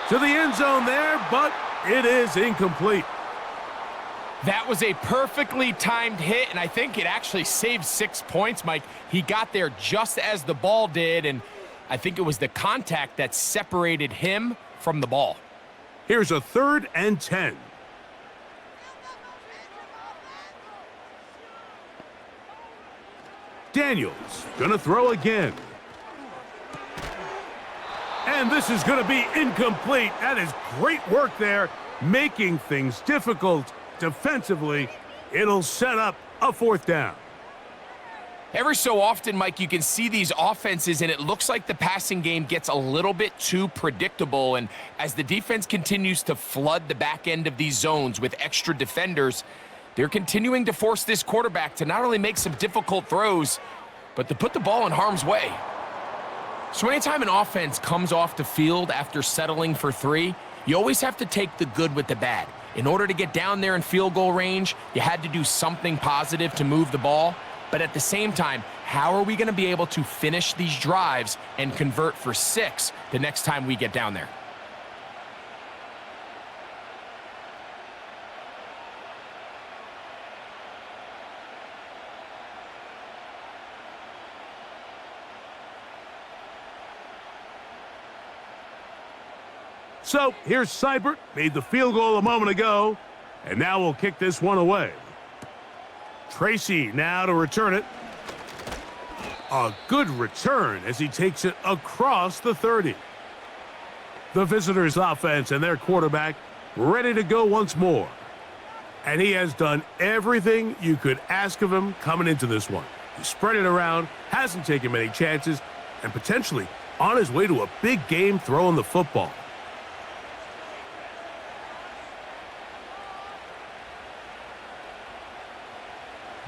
To the end zone there, but it is incomplete. That was a perfectly timed hit, and I think it actually saved 6 points, Mike. He got there just as the ball did, and I think it was the contact that separated him from the ball. Here's a 3rd and 10. Daniels gonna throw again. And this is going to be incomplete. That is great work there, making things difficult defensively. It'll set up a 4th down. Every so often, Mike, you can see these offenses, and it looks like the passing game gets a little bit too predictable. And as the defense continues to flood the back end of these zones with extra defenders, they're continuing to force this quarterback to not only make some difficult throws, but to put the ball in harm's way. So anytime an offense comes off the field after settling for 3, you always have to take the good with the bad. In order to get down there in field goal range, you had to do something positive to move the ball. But at the same time, how are we going to be able to finish these drives and convert for 6 the next time we get down there? So here's Seibert, made the field goal a moment ago, and now we'll kick this one away. Tracy now to return it. A good return as he takes it across the 30. The visitors' offense and their quarterback ready to go once more. And he has done everything you could ask of him coming into this one. He spread it around, hasn't taken many chances, and potentially on his way to a big game throwing the football.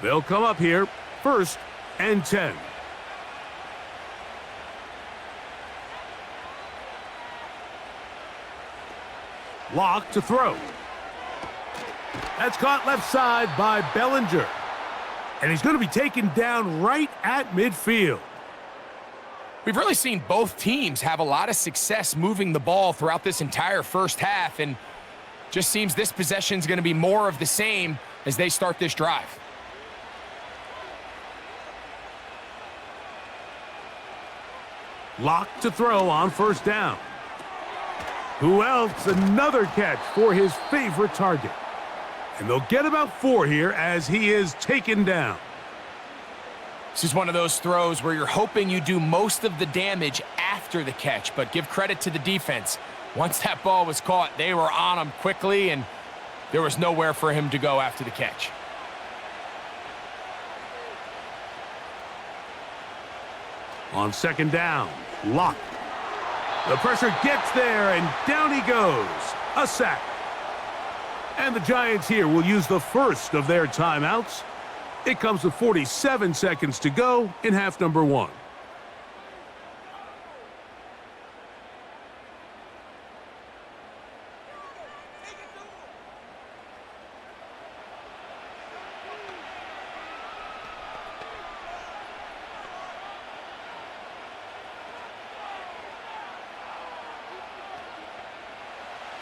They'll come up here, 1st and 10. Lock to throw. That's caught left side by Bellinger. And he's going to be taken down right at midfield. We've really seen both teams have a lot of success moving the ball throughout this entire first half, and just seems this possession is going to be more of the same as they start this drive. Lock to throw on 1st down. Who else? Another catch for his favorite target. And they'll get about 4 here as he is taken down. This is one of those throws where you're hoping you do most of the damage after the catch, but give credit to the defense. Once that ball was caught, they were on him quickly, and there was nowhere for him to go after the catch. On 2nd down, Lock. The pressure gets there, and down he goes. A sack. And the Giants here will use the first of their timeouts. It comes with 47 seconds to go in half number 1.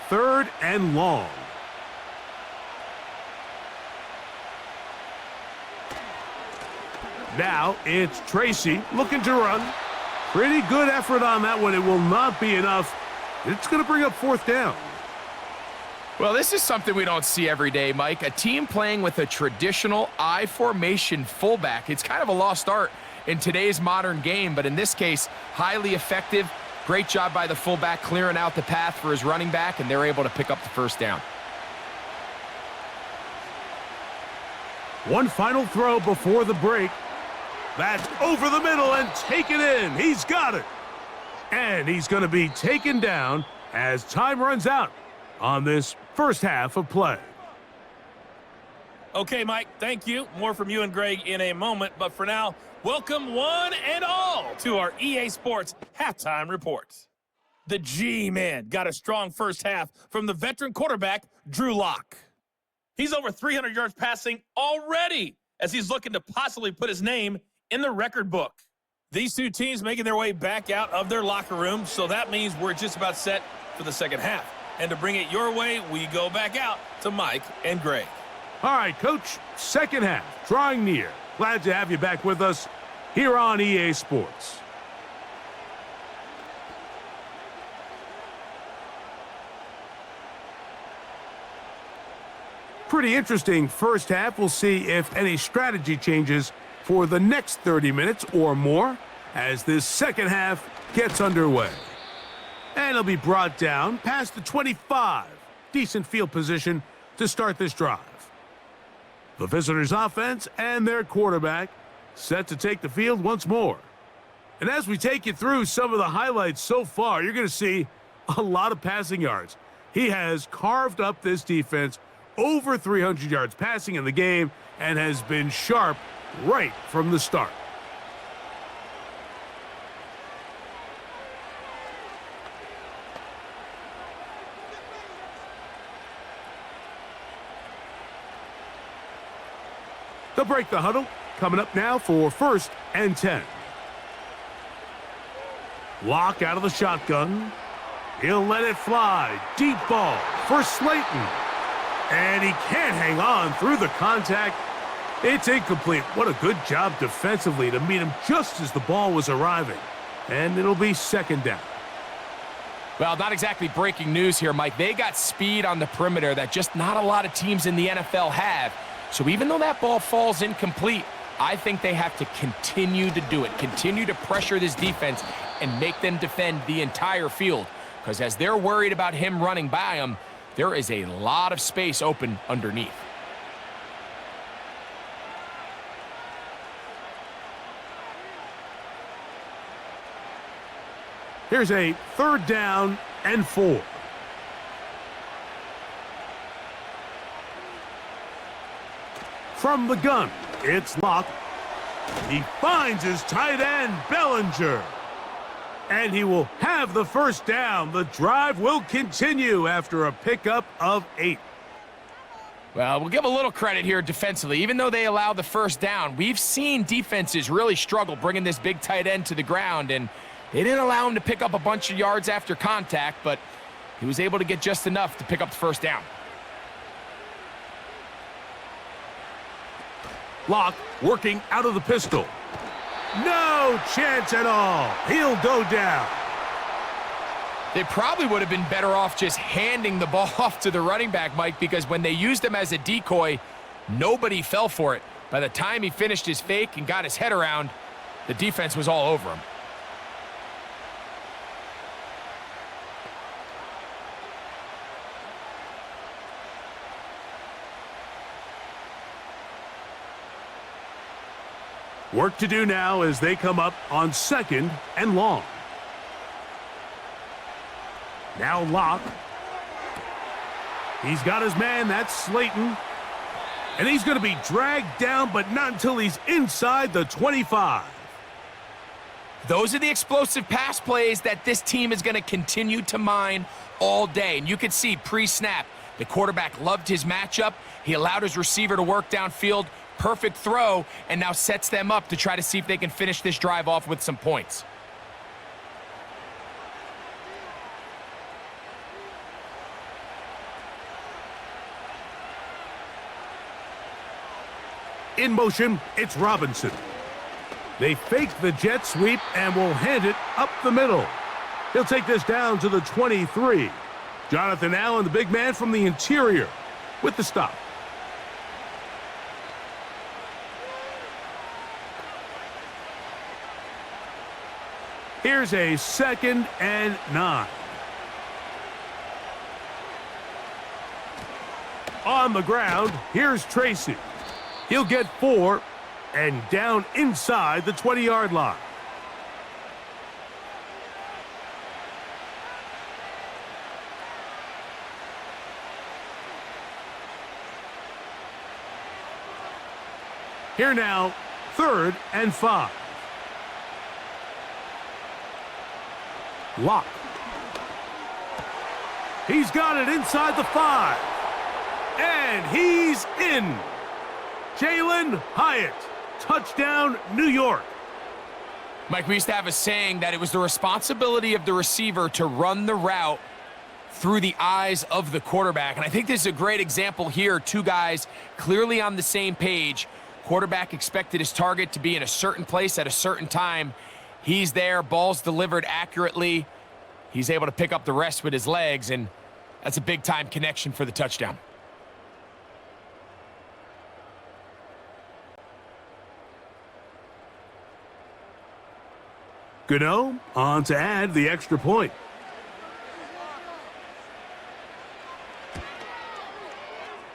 Third and long. Now it's Tracy looking to run. Pretty good effort on that one. It will not be enough. It's going to bring up 4th down. Well, this is something we don't see every day, Mike. A team playing with a traditional I formation fullback. It's kind of a lost art in today's modern game, but in this case, highly effective. Great job by the fullback clearing out the path for his running back, and they're able to pick up the 1st down. One final throw before the break. That's over the middle and taken in. He's got it. And he's going to be taken down as time runs out on this first half of play. Okay, Mike, thank you. More from you and Greg in a moment. But for now, welcome one and all to our EA Sports Halftime Report. The G-Man got a strong first half from the veteran quarterback, Drew Lock. He's over 300 yards passing already as he's looking to possibly put his name in the record book. These two teams making their way back out of their locker room, so that means we're just about set for the second half. And to bring it your way, we go back out to Mike and Greg. All right, Coach, second half, drawing near. Glad to have you back with us here on EA Sports. Pretty interesting first half. We'll see if any strategy changes for the next 30 minutes or more as this second half gets underway. And it'll be brought down past the 25. Decent field position to start this drive. The visitors' offense and their quarterback set to take the field once more. And as we take you through some of the highlights so far, you're going to see a lot of passing yards. He has carved up this defense over 300 yards passing in the game and has been sharp right from the start. They'll break the huddle. Coming up now for 1st and 10. Lock out of the shotgun. He'll let it fly. Deep ball for Slayton. And he can't hang on through the contact. It's incomplete. What a good job defensively to meet him just as the ball was arriving. And it'll be second down. Well, not exactly breaking news here, Mike. They got speed on the perimeter that just not a lot of teams in the NFL have. So even though that ball falls incomplete, I think they have to continue to do it, continue to pressure this defense and make them defend the entire field. Because as they're worried about him running by them, there is a lot of space open underneath. Here's a 3rd down and 4. From the gun, it's Locke. He finds his tight end, Bellinger. And he will have the 1st down. The drive will continue after a pickup of 8. Well, we'll give a little credit here defensively. Even though they allowed the 1st down, we've seen defenses really struggle bringing this big tight end to the ground, and they didn't allow him to pick up a bunch of yards after contact, but he was able to get just enough to pick up the 1st down. Locke working out of the pistol. No chance at all. He'll go down. They probably would have been better off just handing the ball off to the running back, Mike, because when they used him as a decoy, nobody fell for it. By the time he finished his fake and got his head around, the defense was all over him. Work to do now as they come up on 2nd and long. Now Locke. He's got his man, that's Slayton. And he's going to be dragged down, but not until he's inside the 25. Those are the explosive pass plays that this team is going to continue to mine all day. And you can see pre-snap, the quarterback loved his matchup. He allowed his receiver to work downfield. Perfect throw, and now sets them up to try to see if they can finish this drive off with some points. In motion, it's Robinson. They fake the jet sweep and will hand it up the middle. He'll take this down to the 23. Jonathan Allen, the big man from the interior, with the stop. Here's a 2nd and 9. On the ground, here's Tracy. He'll get 4 and down inside the 20-yard line. Here now, 3rd and 5. Locke. He's got it inside the 5. And he's in. Jalen Hyatt. Touchdown, New York. Mike, we used to have a saying that it was the responsibility of the receiver to run the route through the eyes of the quarterback. And I think this is a great example here. 2 guys clearly on the same page. Quarterback expected his target to be in a certain place at a certain time. He's there, ball's delivered accurately. He's able to pick up the rest with his legs, and that's a big-time connection for the touchdown. Gano on to add the extra point.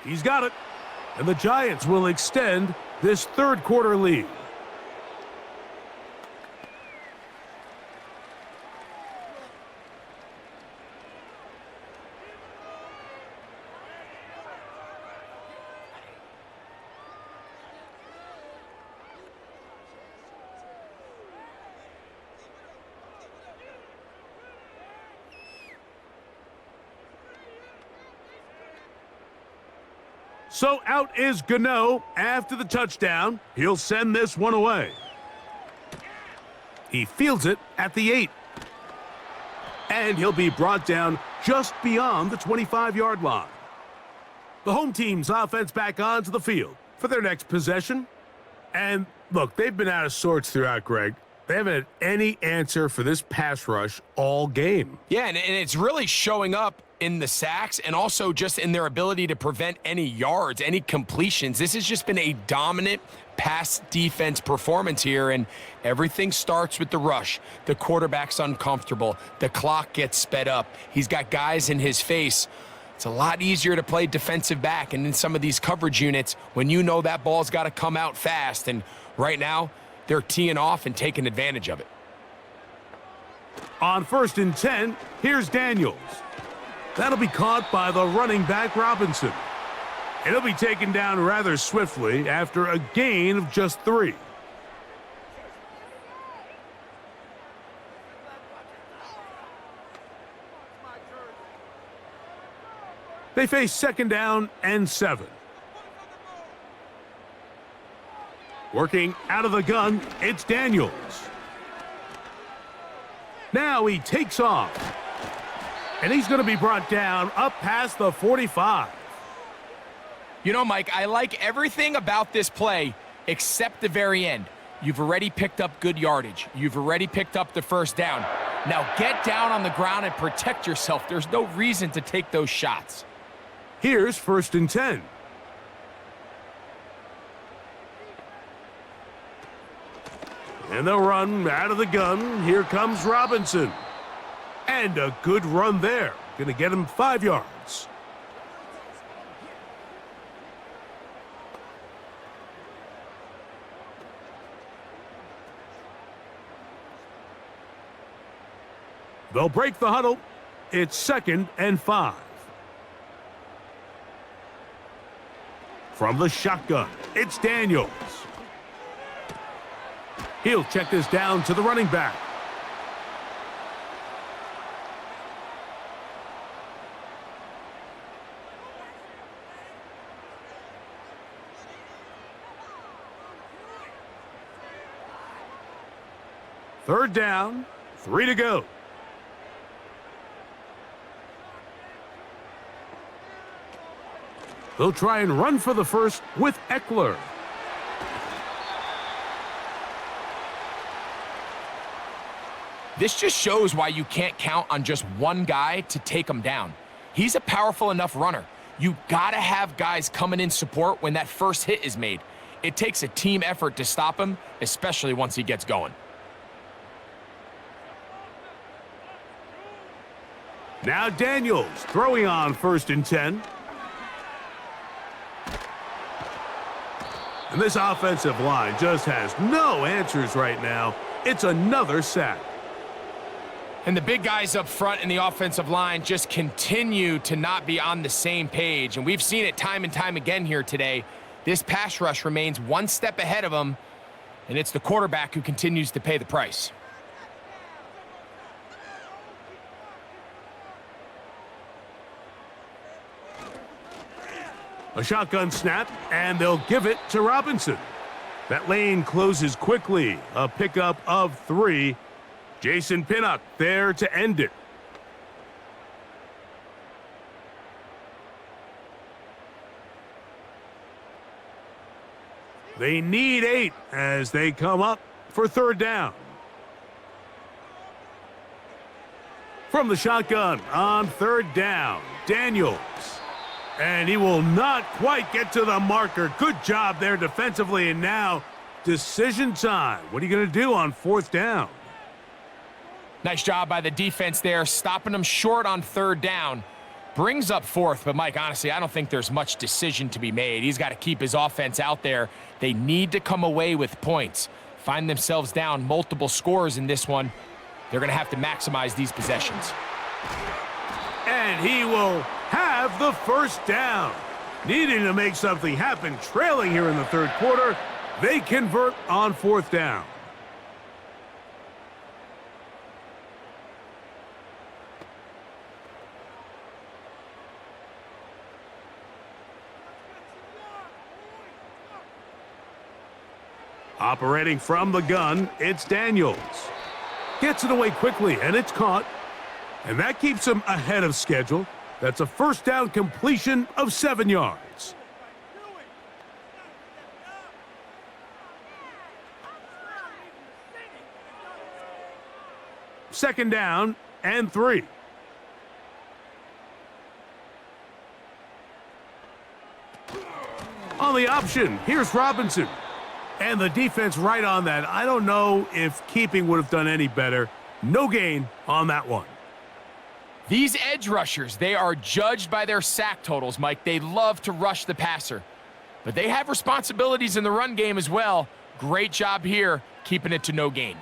He's got it, and the Giants will extend this 3rd quarter lead. So out is Gano after the touchdown. He'll send this one away. He fields it at the 8. And he'll be brought down just beyond the 25-yard line. The home team's offense back onto the field for their next possession. And look, they've been out of sorts throughout, Greg. They haven't had any answer for this pass rush all game. Yeah, and it's really showing up in the sacks and also just in their ability to prevent any yards, any completions. This has just been a dominant pass defense performance here, and everything starts with the rush. The quarterback's uncomfortable. The clock gets sped up. He's got guys in his face. It's a lot easier to play defensive back and in some of these coverage units when you know that ball's got to come out fast. And right now, they're teeing off and taking advantage of it. On 1st and 10, here's Daniels. That'll be caught by the running back Robinson. It'll be taken down rather swiftly after a gain of just 3. They face 2nd down and 7. Working out of the gun, it's Daniels. Now he takes off. And he's going to be brought down up past the 45. You know, Mike, I like everything about this play except the very end. You've already picked up good yardage. You've already picked up the 1st down. Now get down on the ground and protect yourself. There's no reason to take those shots. Here's 1st and 10. And they'll run out of the gun. Here comes Robinson. And a good run there. Going to get him 5 yards. They'll break the huddle. It's 2nd and 5. From the shotgun, it's Daniels. He'll check this down to the running back. Third down, 3 to go. They'll try and run for the 1st with Eckler. This just shows why you can't count on just one guy to take him down. He's a powerful enough runner. You gotta have guys coming in support when that 1st hit is made. It takes a team effort to stop him, especially once he gets going. Now Daniels throwing on 1st and 10. And this offensive line just has no answers right now. It's another sack. And the big guys up front in the offensive line just continue to not be on the same page. And we've seen it time and time again here today. This pass rush remains one step ahead of them, and it's the quarterback who continues to pay the price. A shotgun snap, and they'll give it to Robinson. That lane closes quickly. A pickup of 3. Jason Pinnock there to end it. They need 8 as they come up for 3rd down. From the shotgun on 3rd down, Daniels. And he will not quite get to the marker. Good job there defensively, and now decision time. What are you going to do on 4th down? Nice job by the defense there, stopping them short on 3rd down. Brings up 4th, but Mike, honestly, I don't think there's much decision to be made. He's got to keep his offense out there. They need to come away with points. Find themselves down multiple scores in this one. They're going to have to maximize these possessions. And he will have the 1st down. Needing to make something happen, trailing here in the 3rd quarter. They convert on 4th down. Operating from the gun, it's Daniels. Gets it away quickly, and it's caught. And that keeps him ahead of schedule. That's a 1st down completion of 7 yards. Second down and 3. On the option, here's Robinson. And the defense right on that. I don't know if keeping would have done any better. No gain on that one. These edge rushers, they are judged by their sack totals, Mike. They love to rush the passer. But they have responsibilities in the run game as well. Great job here, keeping it to no gain.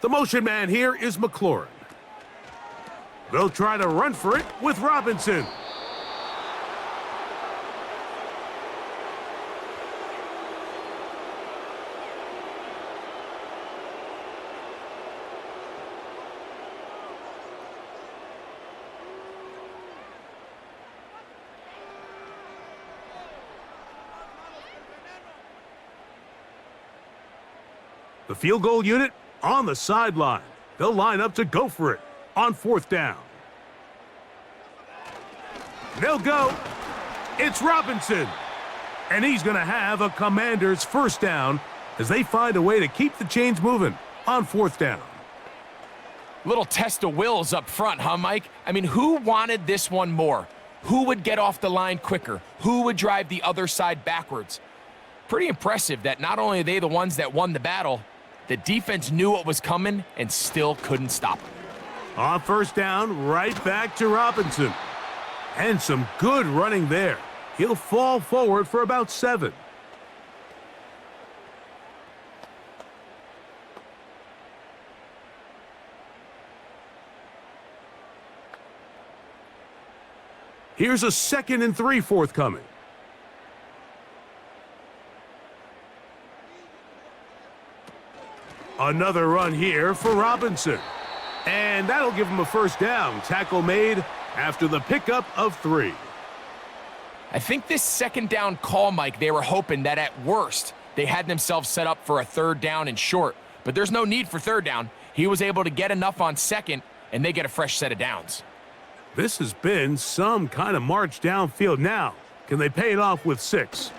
The motion man here is McLaurin. They'll try to run for it with Robinson. The field goal unit on the sideline. They'll line up to go for it on 4th down. They'll go. It's Robinson. And he's going to have a Commanders' 1st down as they find a way to keep the chains moving on 4th down. Little test of wills up front, huh, Mike? I mean, who wanted this one more? Who would get off the line quicker? Who would drive the other side backwards? Pretty impressive that not only are they the ones that won the battle, the defense knew what was coming and still couldn't stop it. On 1st down, right back to Robinson. And some good running there. He'll fall forward for about 7. Here's a 2nd and 3 forthcoming. Another run here for Robinson. And that'll give him a 1st down. Tackle made after the pickup of 3. I think this 2nd down call, Mike, they were hoping that at worst, they had themselves set up for a 3rd down and short. But there's no need for 3rd down. He was able to get enough on 2nd, and they get a fresh set of downs. This has been some kind of march downfield. Now, can they pay it off with 6?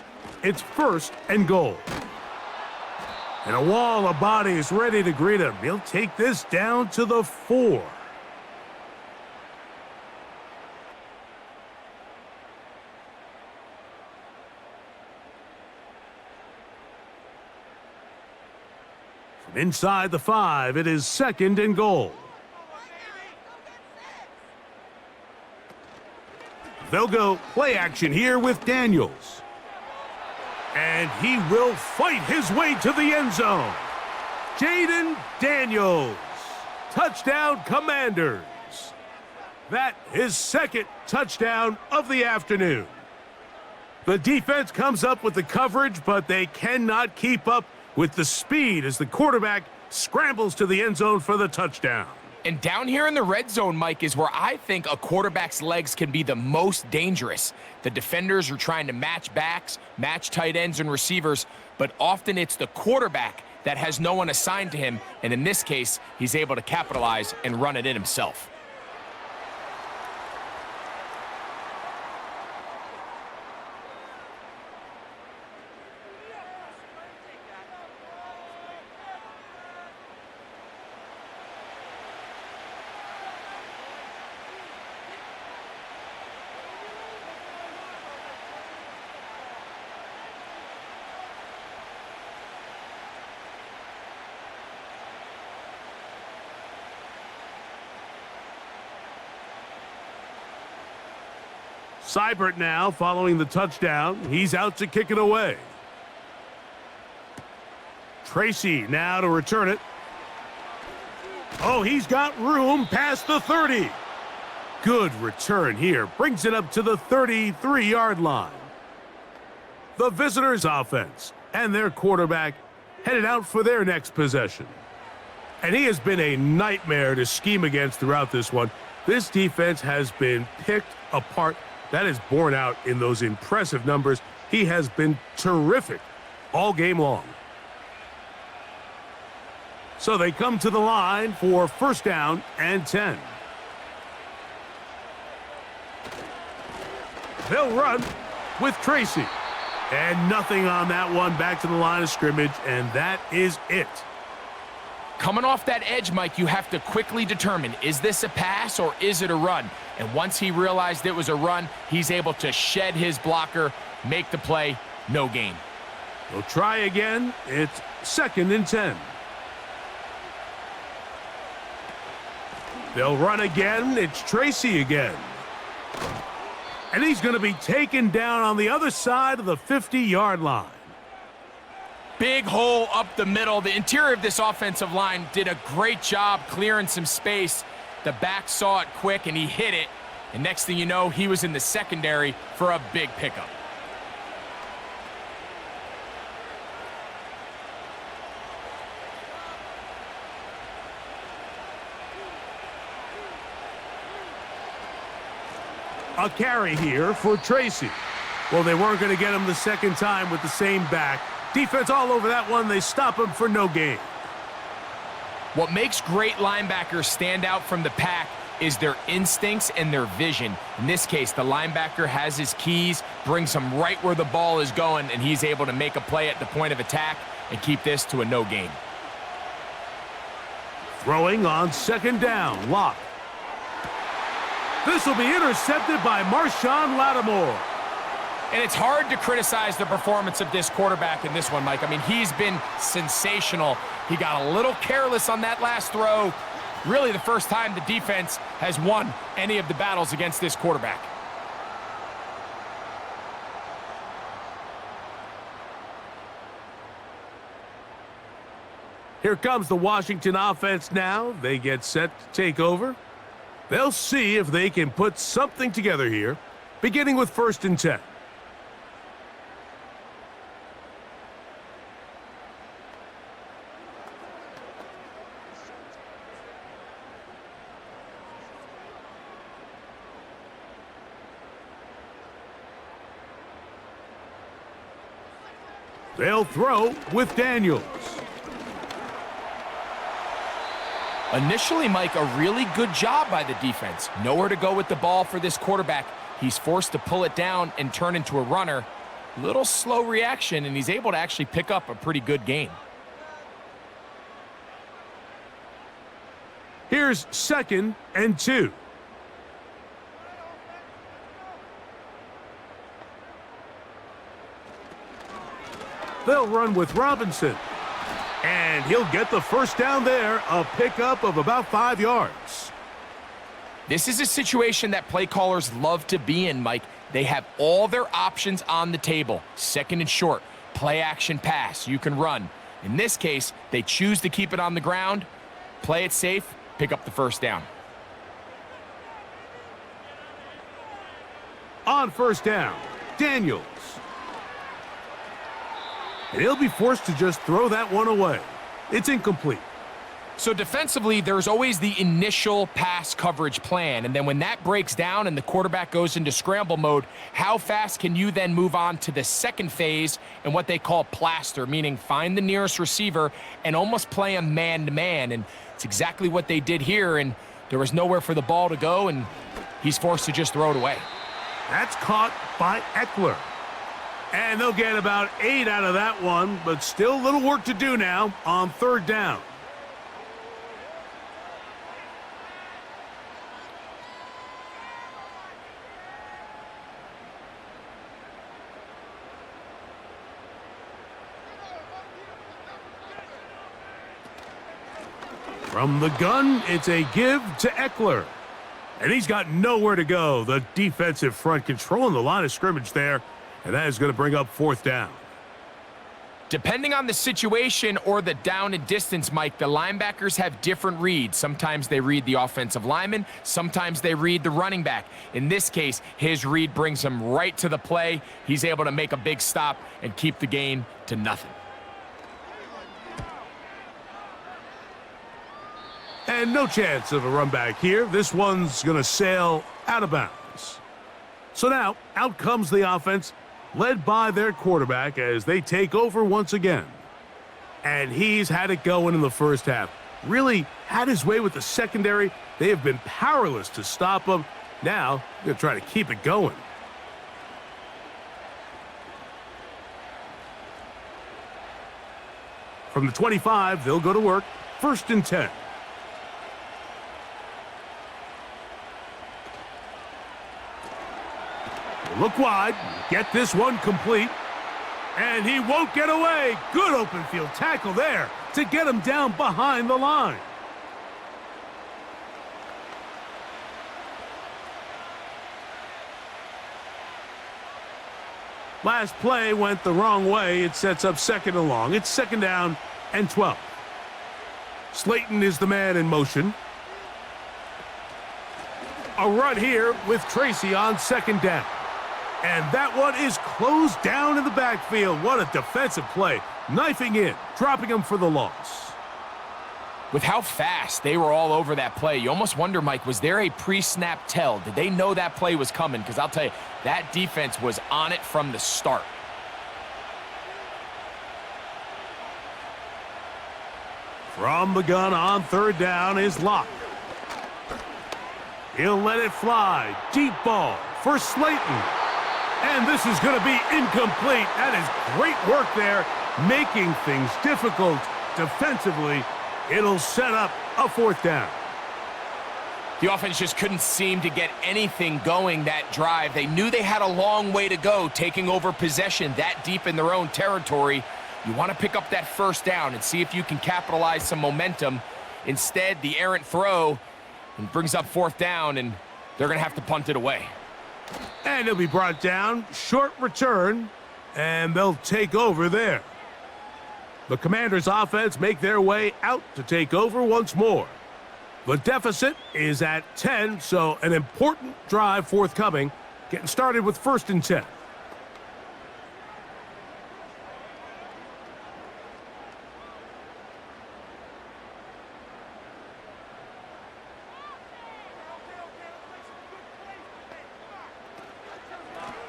It's 1st and goal. And a wall of bodies ready to greet him. He'll take this down to the 4. From inside the 5, it is 2nd and goal. They'll go play action here with Daniels. And he will fight his way to the end zone. Jaden Daniels. Touchdown, Commanders. That is 2nd touchdown of the afternoon. The defense comes up with the coverage, but they cannot keep up with the speed as the quarterback scrambles to the end zone for the touchdown. And down here in the red zone, Mike, is where I think a quarterback's legs can be the most dangerous. The defenders are trying to match backs, match tight ends and receivers, but often it's the quarterback that has no one assigned to him, and in this case, he's able to capitalize and run it in himself. Seibert now following the touchdown. He's out to kick it away. Tracy now to return it. Oh, he's got room past the 30. Good return here. Brings it up to the 33-yard line. The visitors' offense and their quarterback headed out for their next possession. And he has been a nightmare to scheme against throughout this one. This defense has been picked apart. That is borne out in those impressive numbers. He has been terrific all game long. So they come to the line for 1st down and 10. They'll run with Tracy. And nothing on that one. Back to the line of scrimmage, and that is it. Coming off that edge, Mike, you have to quickly determine, is this a pass or is it a run? And once he realized it was a run, he's able to shed his blocker, make the play, no gain. They'll try again. It's 2nd and 10. They'll run again. It's Tracy again. And he's going to be taken down on the other side of the 50-yard line. Big hole up the middle. The interior of this offensive line did a great job clearing some space. The back saw it quick, and he hit it. And next thing you know, he was in the secondary for a big pickup. A carry here for Tracy. Well, they weren't going to get him the second time with the same back. Defense all over that one. They stop him for no gain. What makes great linebackers stand out from the pack is their instincts and their vision. In this case, the linebacker has his keys, brings him right where the ball is going, and he's able to make a play at the point of attack and keep this to a no gain. Throwing on second down, Locke. This will be intercepted by Marshawn Lattimore. And it's hard to criticize the performance of this quarterback in this one, Mike. I mean, he's been sensational. He got a little careless on that last throw. Really the first time the defense has won any of the battles against this quarterback. Here comes the Washington offense now. They get set to take over. They'll see if they can put something together here, beginning with 1st and 10. They'll throw with Daniels. Initially, Mike, a really good job by the defense. Nowhere to go with the ball for this quarterback. He's forced to pull it down and turn into a runner. Little slow reaction, and he's able to actually pick up a pretty good gain. Here's 2nd and 2. They'll run with Robinson. And he'll get the first down there, a pickup of about 5 yards. This is a situation that play callers love to be in, Mike. They have all their options on the table. 2nd and short, play action pass, you can run. In this case, they choose to keep it on the ground, play it safe, pick up the first down. On 1st down, Daniels. And he'll be forced to just throw that one away. It's incomplete. So defensively, there's always the initial pass coverage plan, and then when that breaks down and the quarterback goes into scramble mode, how fast can you then move on to the second phase and what they call plaster, meaning find the nearest receiver and almost play him man-to-man, and it's exactly what they did here, and there was nowhere for the ball to go, and he's forced to just throw it away. That's caught by Eckler. And they'll get about 8 out of that one, but still a little work to do now on 3rd down. From the gun, it's a give to Eckler. And he's got nowhere to go. The defensive front controlling the line of scrimmage there. And that is going to bring up 4th down. Depending on the situation or the down and distance, Mike, the linebackers have different reads. Sometimes they read the offensive lineman. Sometimes they read the running back. In this case, his read brings him right to the play. He's able to make a big stop and keep the gain to nothing. And no chance of a run back here. This one's going to sail out of bounds. So now, out comes the offense, led by their quarterback as they take over once again. And he's had it going in the first half. Really had his way with the secondary. They have been powerless to stop him. Now, they're going to try to keep it going. From the 25, they'll go to work. 1st and 10. Look wide, get this one complete, and he won't get away. Good open field tackle there to get him down behind the line. Last play went the wrong way. It sets up 2nd and long. It's 2nd down and 12. Slayton is the man in motion. A run here with Tracy on 2nd down. And that one is closed down in the backfield. What a defensive play. Knifing in, dropping him for the loss. With how fast they were all over that play, you almost wonder, Mike, was there a pre-snap tell? Did they know that play was coming? Because I'll tell you, that defense was on it from the start. From the gun on 3rd down is Locke. He'll let it fly. Deep ball for Slayton. And this is going to be incomplete. That is great work there, making things difficult defensively. It'll set up a 4th down. The offense just couldn't seem to get anything going that drive. They knew they had a long way to go, taking over possession that deep in their own territory. You want to pick up that 1st down and see if you can capitalize some momentum. Instead, the errant throw and brings up 4th down, and they're going to have to punt it away. And he'll be brought down. Short return, and they'll take over there. The Commanders' offense make their way out to take over once more. The deficit is at 10, so an important drive forthcoming. Getting started with 1st and 10.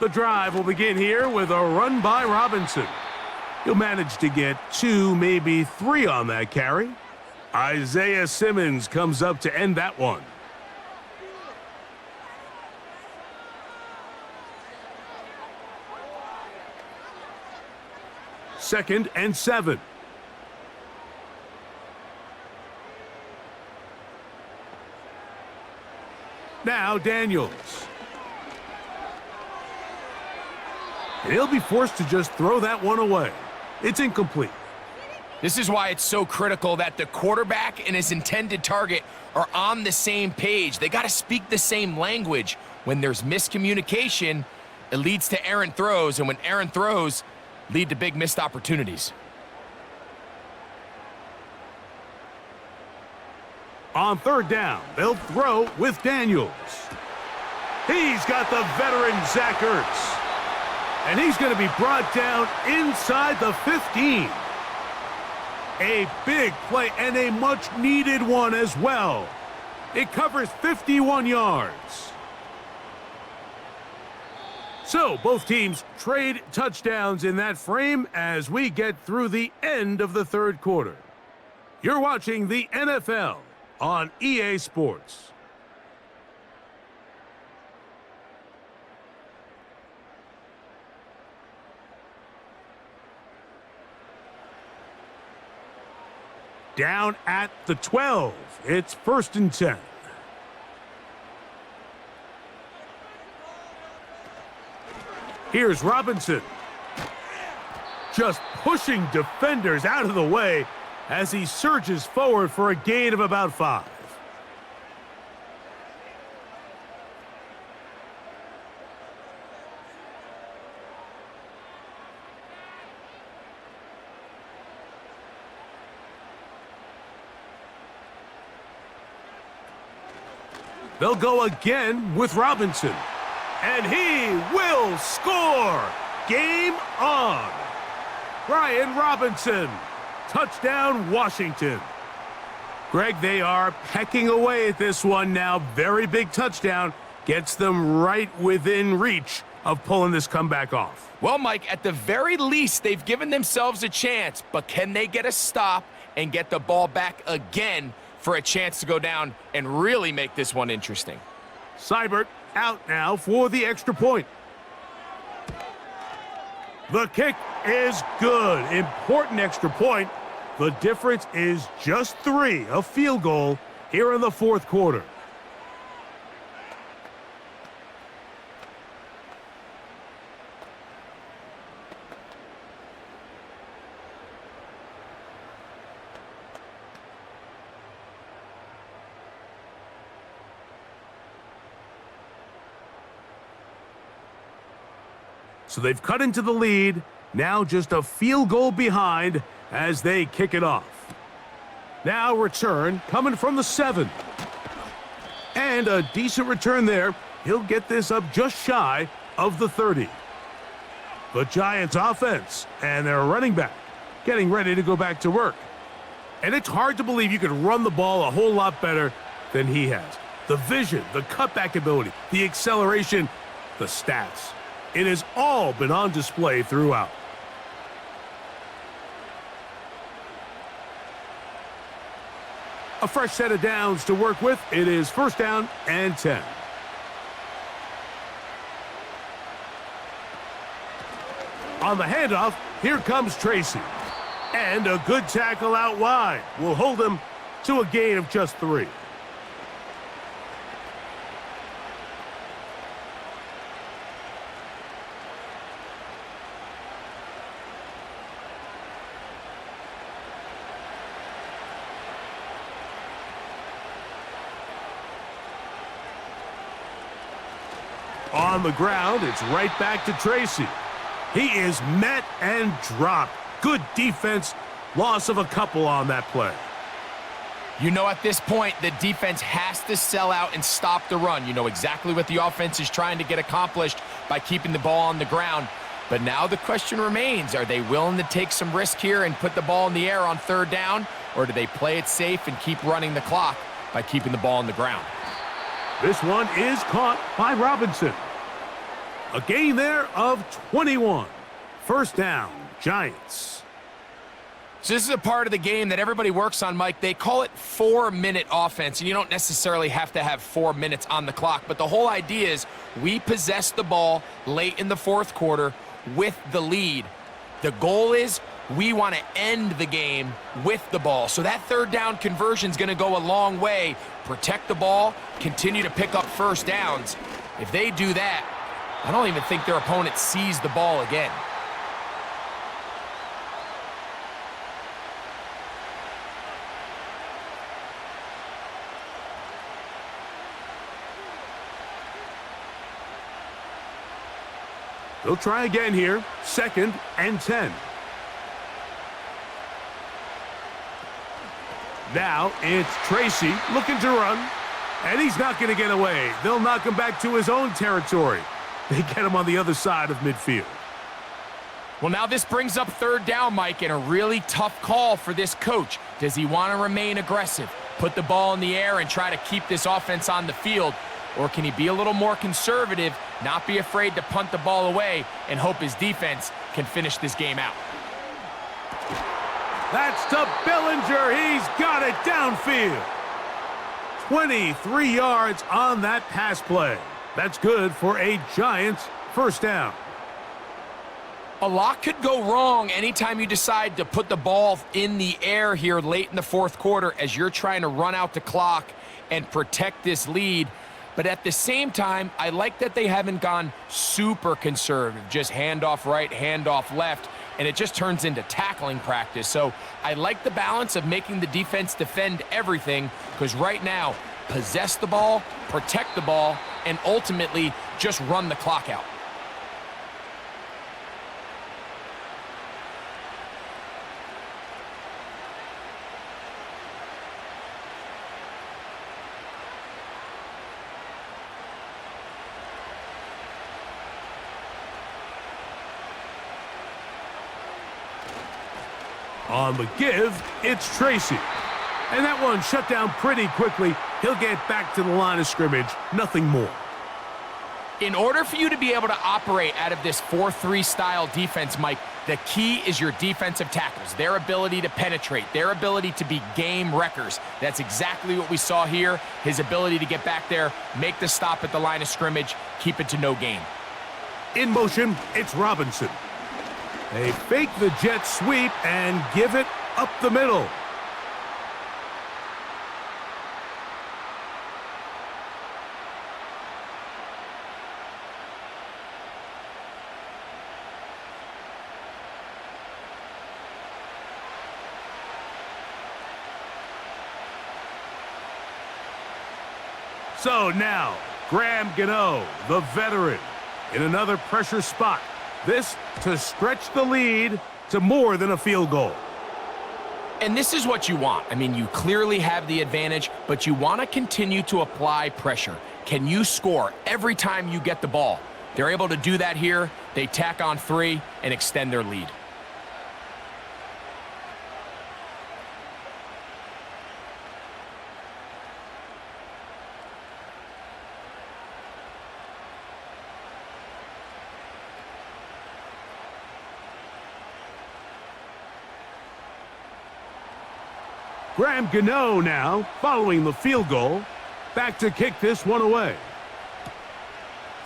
The drive will begin here with a run by Robinson. He'll manage to get 2, maybe 3 on that carry. Isaiah Simmons comes up to end that one. Second and 7. Now Daniels. And he'll be forced to just throw that one away. It's incomplete. This is why it's so critical that the quarterback and his intended target are on the same page. They got to speak the same language. When there's miscommunication, it leads to errant throws, and when errant throws lead to big missed opportunities. On 3rd down, they'll throw with Daniels. He's got the veteran Zach Ertz. And he's going to be brought down inside the 15. A big play and a much-needed one as well. It covers 51 yards. So both teams trade touchdowns in that frame as we get through the end of the 3rd quarter. You're watching the NFL on EA Sports. Down at the 12. It's 1st and 10. Here's Robinson. Just pushing defenders out of the way as he surges forward for a gain of about 5. They'll go again with Robinson. And he will score! Game on! Brian Robinson. Touchdown, Washington. Greg, they are pecking away at this one now. Very big touchdown. Gets them right within reach of pulling this comeback off. Well, Mike, at the very least, they've given themselves a chance, but can they get a stop and get the ball back again for a chance to go down and really make this one interesting? Seibert out now for the extra point. The kick is good. Important extra point. The difference is just 3, a field goal here in the 4th quarter. So they've cut into the lead, now just a field goal behind as they kick it off. Now return coming from the 7. And a decent return there. He'll get this up just shy of the 30. The Giants offense and their running back getting ready to go back to work. And it's hard to believe you could run the ball a whole lot better than he has. The vision, the cutback ability, the acceleration, the stats. It has all been on display throughout. A fresh set of downs to work with. It is 1st down and 10. On the handoff, here comes Tracy. And a good tackle out wide will hold him to a gain of just 3. On the ground, it's right back to Tracy. He is met and dropped. Good defense. Loss of a couple on that play. You know, at this point, the defense has to sell out and stop the run. You know exactly what the offense is trying to get accomplished by keeping the ball on the ground. But now the question remains, are they willing to take some risk here and put the ball in the air on 3rd down? Or do they play it safe and keep running the clock by keeping the ball on the ground? This one is caught by Robinson. A gain there of 21. 1st down, Giants. So this is a part of the game that everybody works on, Mike. They call it 4-minute offense, and you don't necessarily have to have 4 minutes on the clock. But the whole idea is we possess the ball late in the 4th quarter with the lead. The goal is we want to end the game with the ball. So that 3rd down conversion is going to go a long way. Protect the ball, continue to pick up 1st downs. If they do that, I don't even think their opponent sees the ball again. They'll try again here. 2nd and 10. Now it's Tracy looking to run. And he's not going to get away. They'll knock him back to his own territory. They get him on the other side of midfield. Well, now this brings up 3rd down, Mike, and a really tough call for this coach. Does he want to remain aggressive, put the ball in the air, and try to keep this offense on the field? Or can he be a little more conservative, not be afraid to punt the ball away, and hope his defense can finish this game out? That's to Bellinger. He's got it downfield. 23 yards on that pass play. That's good for a Giants 1st down. A lot could go wrong anytime you decide to put the ball in the air here late in the 4th quarter as you're trying to run out the clock and protect this lead. But at the same time, I like that they haven't gone super conservative, just handoff right, handoff left, and it just turns into tackling practice. So I like the balance of making the defense defend everything, because right now, possess the ball, protect the ball, and ultimately just run the clock out. On the give, it's Tracy. And that one shut down pretty quickly. He'll get back to the line of scrimmage, nothing more. In order for you to be able to operate out of this 4-3 style defense, Mike, the key is your defensive tackles, their ability to penetrate, their ability to be game wreckers. That's exactly what we saw here, his ability to get back there, make the stop at the line of scrimmage, keep it to no gain. In motion, it's Robinson. They fake the jet sweep and give it up the middle. So now, Graham Gano, the veteran, in another pressure spot. This to stretch the lead to more than a field goal. And this is what you want. I mean, you clearly have the advantage, but you want to continue to apply pressure. Can you score every time you get the ball? They're able to do that here. They tack on 3 and extend their lead. Graham Gano now, following the field goal, back to kick this one away.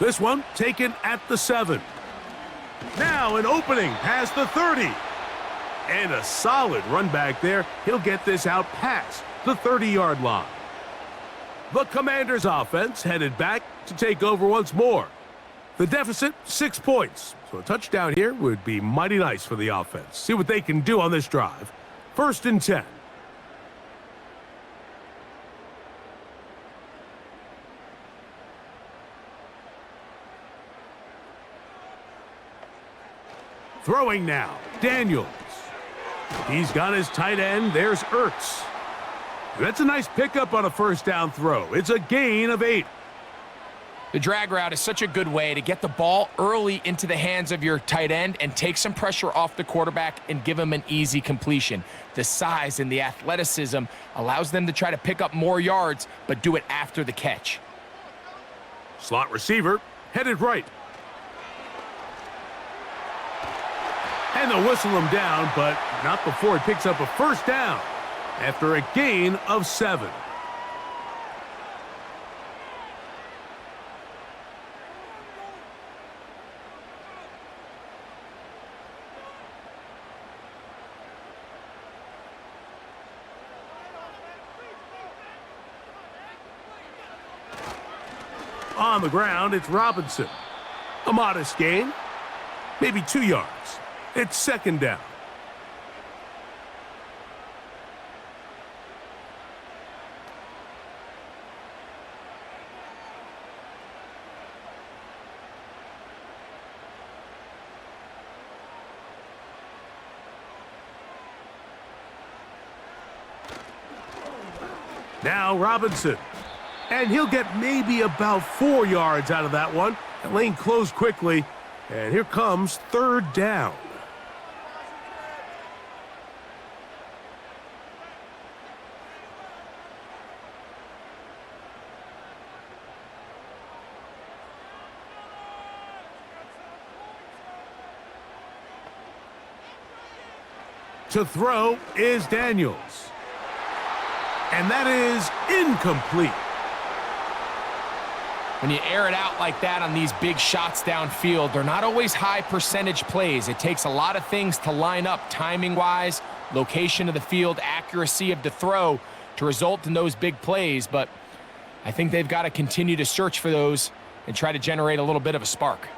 This one taken at the 7. Now an opening past the 30. And a solid run back there. He'll get this out past the 30-yard line. The Commanders' offense headed back to take over once more. The deficit, 6 points. So a touchdown here would be mighty nice for the offense. See what they can do on this drive. 1st and 10. Throwing now, Daniels. He's got his tight end. There's Ertz. That's a nice pickup on a 1st down throw. It's a gain of 8. The drag route is such a good way to get the ball early into the hands of your tight end and take some pressure off the quarterback and give him an easy completion. The size and the athleticism allows them to try to pick up more yards, but do it after the catch. Slot receiver headed right. And they'll whistle him down, but not before he picks up a 1st down after a gain of 7. On the ground, it's Robinson. A modest gain, maybe 2 yards. It's 2nd down. Now Robinson. And he'll get maybe about 4 yards out of that one. The lane closed quickly. And here comes 3rd down. To throw is Daniels. And that is incomplete. When you air it out like that on these big shots downfield, they're not always high percentage plays. It takes a lot of things to line up timing-wise, location of the field, accuracy of the throw to result in those big plays. But I think they've got to continue to search for those and try to generate a little bit of a spark.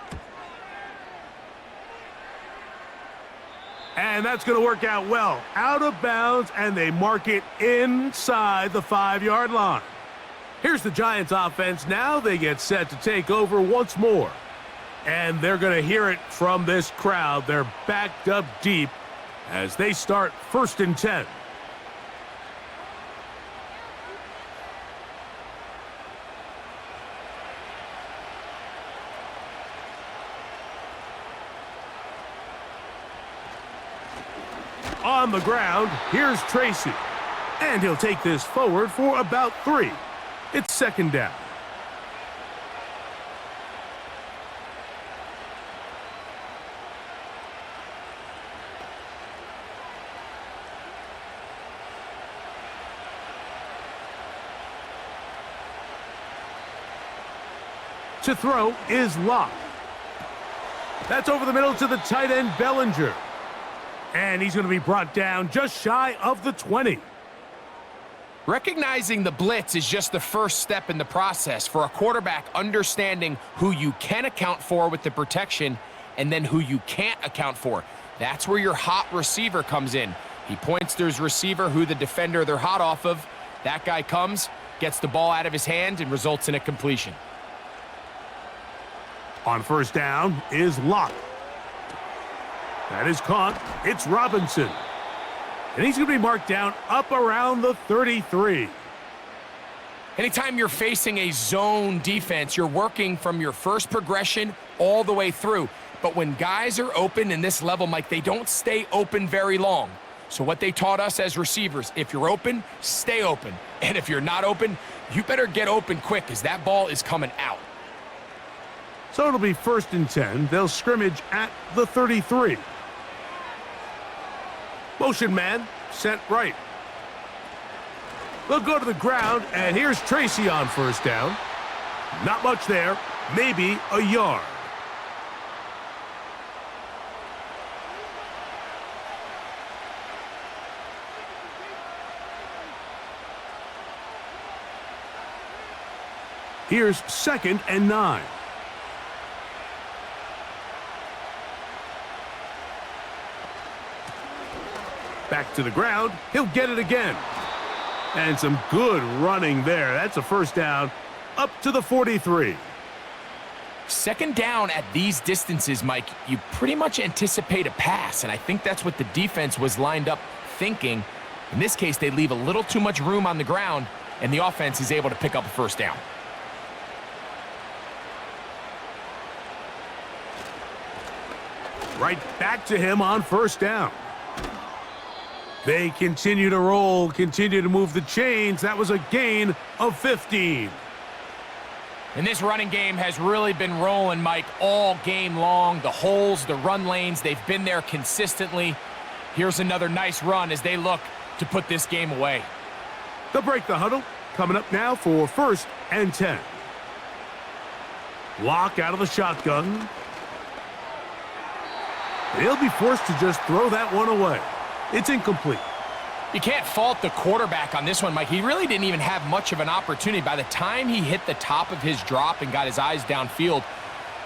And that's going to work out well. Out of bounds, and they mark it inside the 5-yard line. Here's the Giants offense. Now they get set to take over once more. And they're going to hear it from this crowd. They're backed up deep as they start 1st and 10. On the ground, here's Tracy. And he'll take this forward for about 3. It's 2nd down. To throw is Locke. That's over the middle to the tight end, Bellinger. And he's going to be brought down just shy of the 20. Recognizing the blitz is just the first step in the process for a quarterback understanding who you can account for with the protection and then who you can't account for. That's where your hot receiver comes in. He points to his receiver who the defender they're hot off of. That guy comes, gets the ball out of his hand, and results in a completion. On 1st down is Locke. That is caught. It's Robinson. And he's going to be marked down up around the 33. Anytime you're facing a zone defense, you're working from your first progression all the way through. But when guys are open in this level, Mike, they don't stay open very long. So what they taught us as receivers, if you're open, stay open. And if you're not open, you better get open quick because that ball is coming out. So it'll be 1st and 10. They'll scrimmage at the 33. Motion man, sent right. They'll go to the ground, and here's Tracy on 1st down. Not much there, maybe a yard. Here's 2nd and 9. Back to the ground. He'll get it again. And some good running there. That's a 1st down up to the 43. 2nd down at these distances, Mike, you pretty much anticipate a pass, and I think that's what the defense was lined up thinking. In this case, they leave a little too much room on the ground, and the offense is able to pick up a 1st down. Right back to him on 1st down. They continue to roll, continue to move the chains. That was a gain of 15. And this running game has really been rolling, Mike, all game long. The holes, the run lanes, they've been there consistently. Here's another nice run as they look to put this game away. They'll break the huddle. Coming up now for 1st and 10. Lock out of the shotgun. They'll be forced to just throw that one away. It's incomplete. You can't fault the quarterback on this one, Mike. He really didn't even have much of an opportunity. By the time he hit the top of his drop and got his eyes downfield,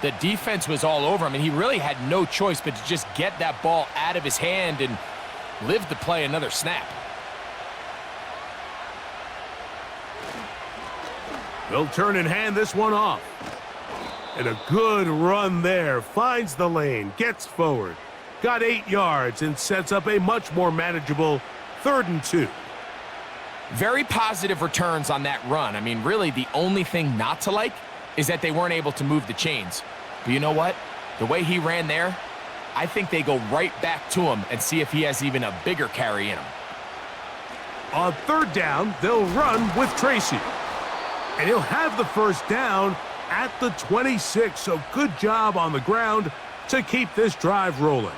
the defense was all over him, and he really had no choice but to just get that ball out of his hand and live to play another snap. They'll turn and hand this one off. And a good run there. Finds the lane, gets forward. Got 8 yards and sets up a much more manageable 3rd and 2. Very positive returns on that run. I mean, really, the only thing not to like is that they weren't able to move the chains. But you know what? The way he ran there, I think they go right back to him and see if he has even a bigger carry in him. On 3rd down, they'll run with Tracy. And he'll have the 1st down at the 26. So good job on the ground to keep this drive rolling.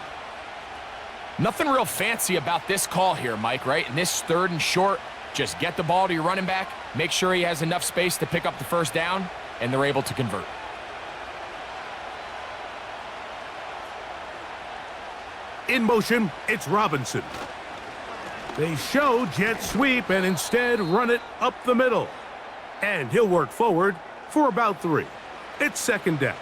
Nothing real fancy about this call here, Mike, right? In this 3rd and short, just get the ball to your running back, make sure he has enough space to pick up the 1st down, and they're able to convert. In motion, it's Robinson. They show jet sweep and instead run it up the middle. And he'll work forward for about 3. It's 2nd down.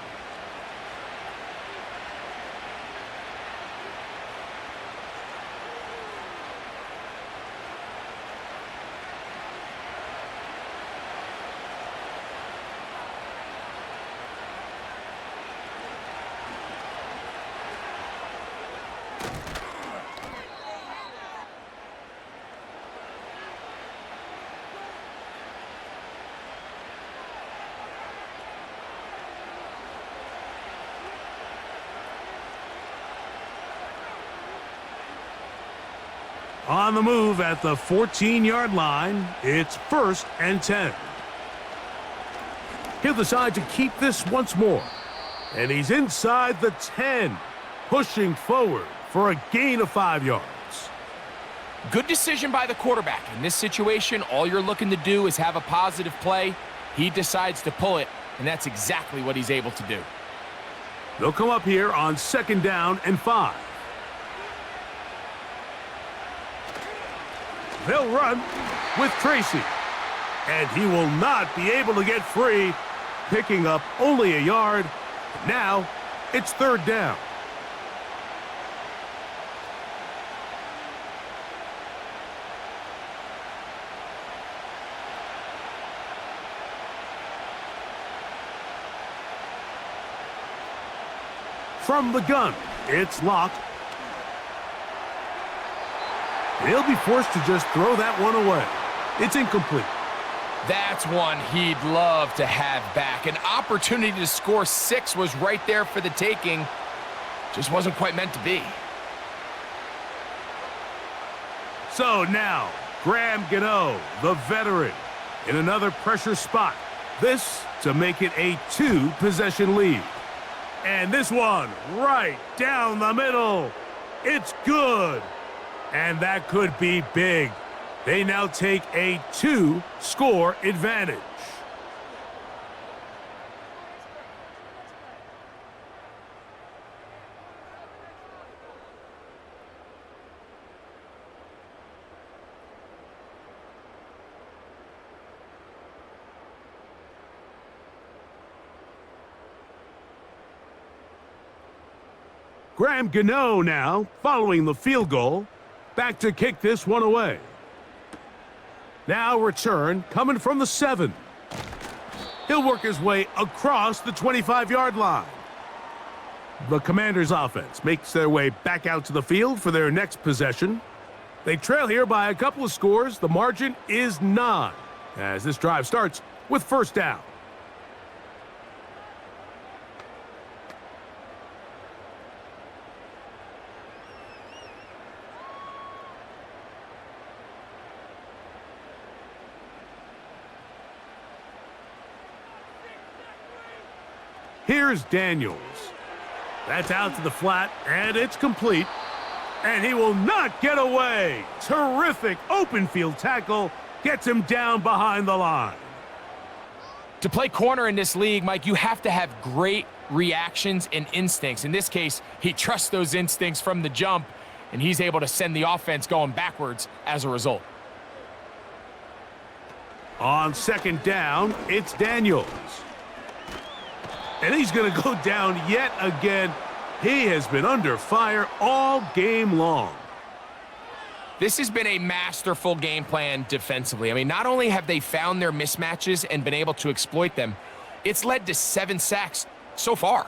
On the move at the 14-yard line, it's 1st and 10. He'll decide to keep this once more. And he's inside the 10, pushing forward for a gain of 5 yards. Good decision by the quarterback. In this situation, all you're looking to do is have a positive play. He decides to pull it, and that's exactly what he's able to do. They'll come up here on 2nd down and 5. They'll run with Tracy. And he will not be able to get free, picking up only a yard. Now, it's 3rd down. From the gun, it's locked. He'll be forced to just throw that one away. It's incomplete. That's one he'd love to have back. An opportunity to score 6 was right there for the taking. Just wasn't quite meant to be. So now, Graham Gano, the veteran, in another pressure spot. This to make it a 2-possession lead. And this one right down the middle. It's good. And that could be big. They now take a 2-score advantage. Graham Gano now, following the field goal, back to kick this one away. Now return coming from the 7. He'll work his way across the 25-yard line. The Commanders' offense makes their way back out to the field for their next possession. They trail here by a couple of scores. The margin is 9 as this drive starts with first down. Here's Daniels. That's out to the flat, and it's complete. And he will not get away. Terrific open field tackle. Gets him down behind the line. To play corner in this league, Mike, you have to have great reactions and instincts. In this case, he trusts those instincts from the jump, and he's able to send the offense going backwards as a result. On second down, it's Daniels. And he's going to go down yet again. He has been under fire all game long. This has been a masterful game plan defensively. I mean, not only have they found their mismatches and been able to exploit them, it's led to 7 sacks so far.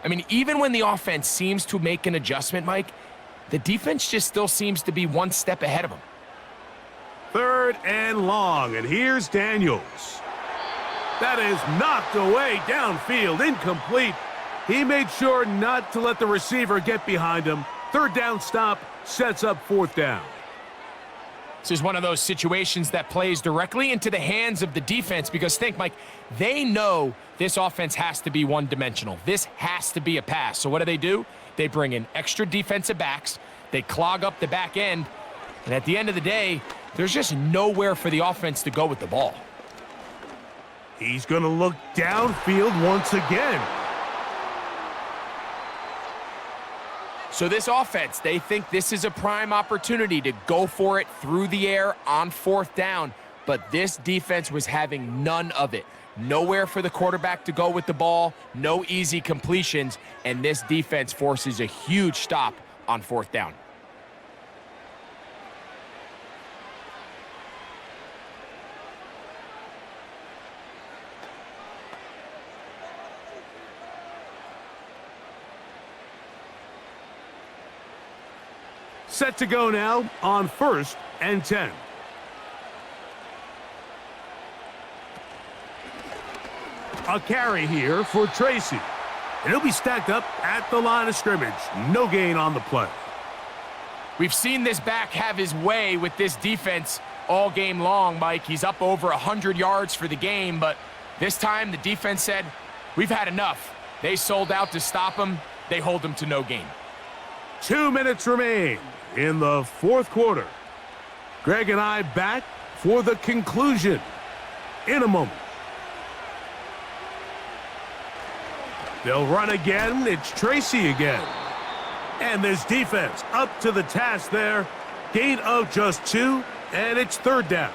I mean, even when the offense seems to make an adjustment, Mike, the defense just still seems to be one step ahead of them. Third and long, and here's Daniels. That is knocked away downfield, incomplete. He made sure not to let the receiver get behind him. Third down stop sets up fourth down. This is one of those situations that plays directly into the hands of the defense because think, Mike, they know this offense has to be one-dimensional. This has to be a pass. So what do? They bring in extra defensive backs. They clog up the back end. And at the end of the day, there's just nowhere for the offense to go with the ball. He's going to look downfield once again. So this offense, they think this is a prime opportunity to go for it through the air on fourth down. But this defense was having none of it. Nowhere for the quarterback to go with the ball, no easy completions, and this defense forces a huge stop on fourth down. Set to go now on 1st and 10. A carry here for Tracy. And he'll be stacked up at the line of scrimmage. No gain on the play. We've seen this back have his way with this defense all game long, Mike. He's up over 100 yards for the game, but this time the defense said, we've had enough. They sold out to stop him. They hold him to no gain. 2 minutes remain in the fourth quarter. Greg and I back for the conclusion in a moment. They'll run again. It's Tracy again. And this defense up to the task there. Gain of just 2, and it's third down.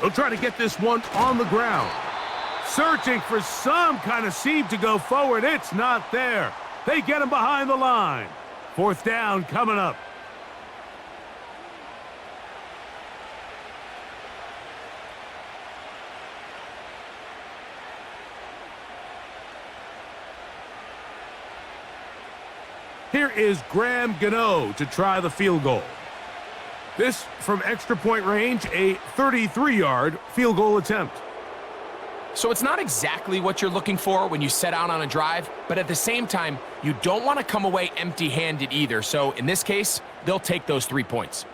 They'll try to get this one on the ground. Searching for some kind of seam to go forward. It's not there. They get him behind the line. 4th down coming up. Here is Graham Gano to try the field goal. This from extra point range, a 33-yard field goal attempt. So it's not exactly what you're looking for when you set out on a drive, but at the same time, you don't want to come away empty-handed either. So in this case, they'll take those 3 points.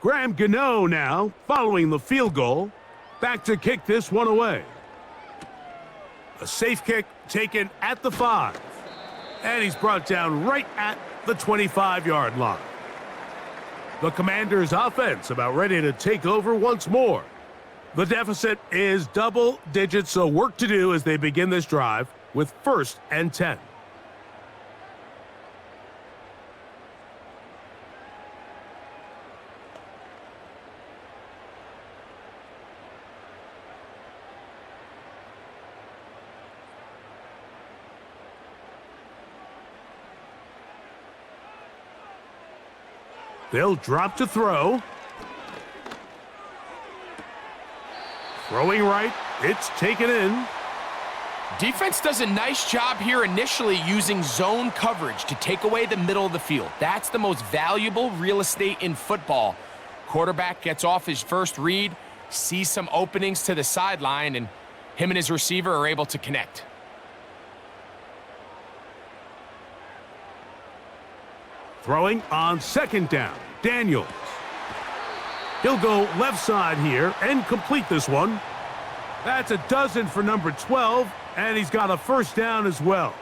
Graham Gano now, following the field goal, back to kick this one away. A safe kick taken at the 5. And he's brought down right at the 25-yard line. The Commanders' offense about ready to take over once more. The deficit is double digits, so work to do as they begin this drive with 1st and 10. They'll drop to throw. Throwing right, it's taken in. Defense does a nice job here initially using zone coverage to take away the middle of the field. That's the most valuable real estate in football. Quarterback gets off his first read, sees some openings to the sideline, and him and his receiver are able to connect. Throwing on 2nd down, Daniels. He'll go left side here and complete this one. That's a dozen for number 12, and he's got a 1st down as well.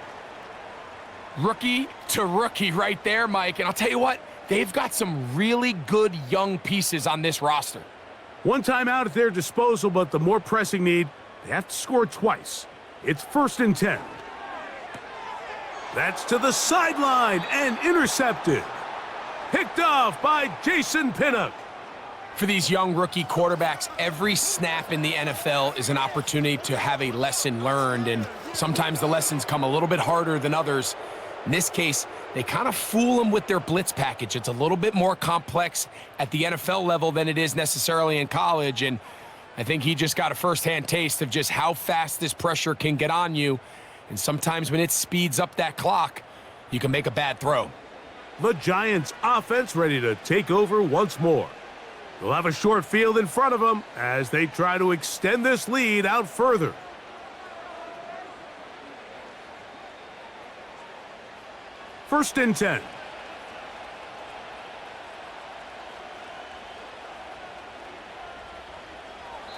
Rookie to rookie right there, Mike. And I'll tell you what, they've got some really good young pieces on this roster. One timeout at their disposal, but the more pressing need, they have to score twice. It's 1st and 10. That's to the sideline and intercepted. Picked off by Jason Pinnock. For these young rookie quarterbacks, every snap in the NFL is an opportunity to have a lesson learned, and sometimes the lessons come a little bit harder than others. In this case, they kind of fool them with their blitz package. It's a little bit more complex at the NFL level than it is necessarily in college, and I think he just got a first-hand taste of just how fast this pressure can get on you. And sometimes when it speeds up that clock, you can make a bad throw. The Giants offense ready to take over once more. They'll have a short field in front of them as they try to extend this lead out further. First and 10.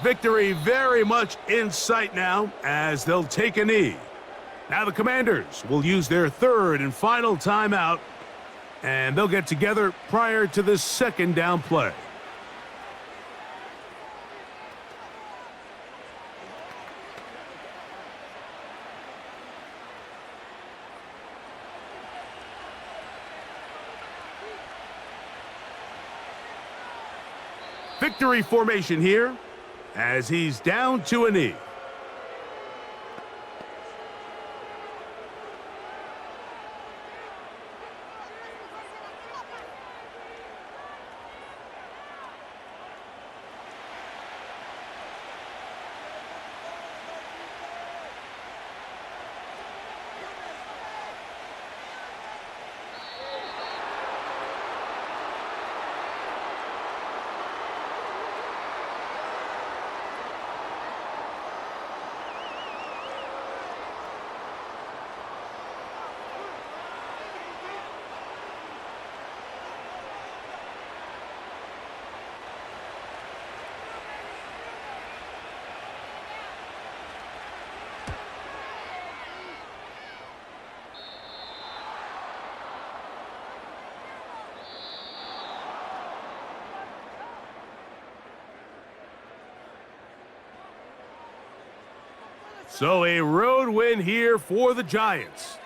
Victory very much in sight now as they'll take a knee. Now the Commanders will use their 3rd and final timeout, and they'll get together prior to this 2nd down play. Victory formation here as he's down to a knee. So a road win here for the Giants.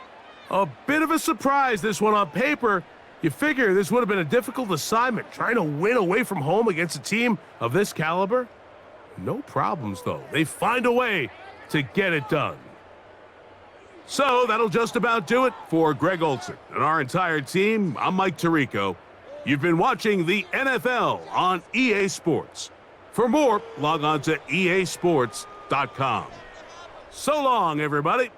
A bit of a surprise, this one on paper. You figure this would have been a difficult assignment, trying to win away from home against a team of this caliber. No problems, though. They find a way to get it done. So that'll just about do it for Greg Olson and our entire team. I'm Mike Tirico. You've been watching the NFL on EA Sports. For more, log on to easports.com. So long, everybody.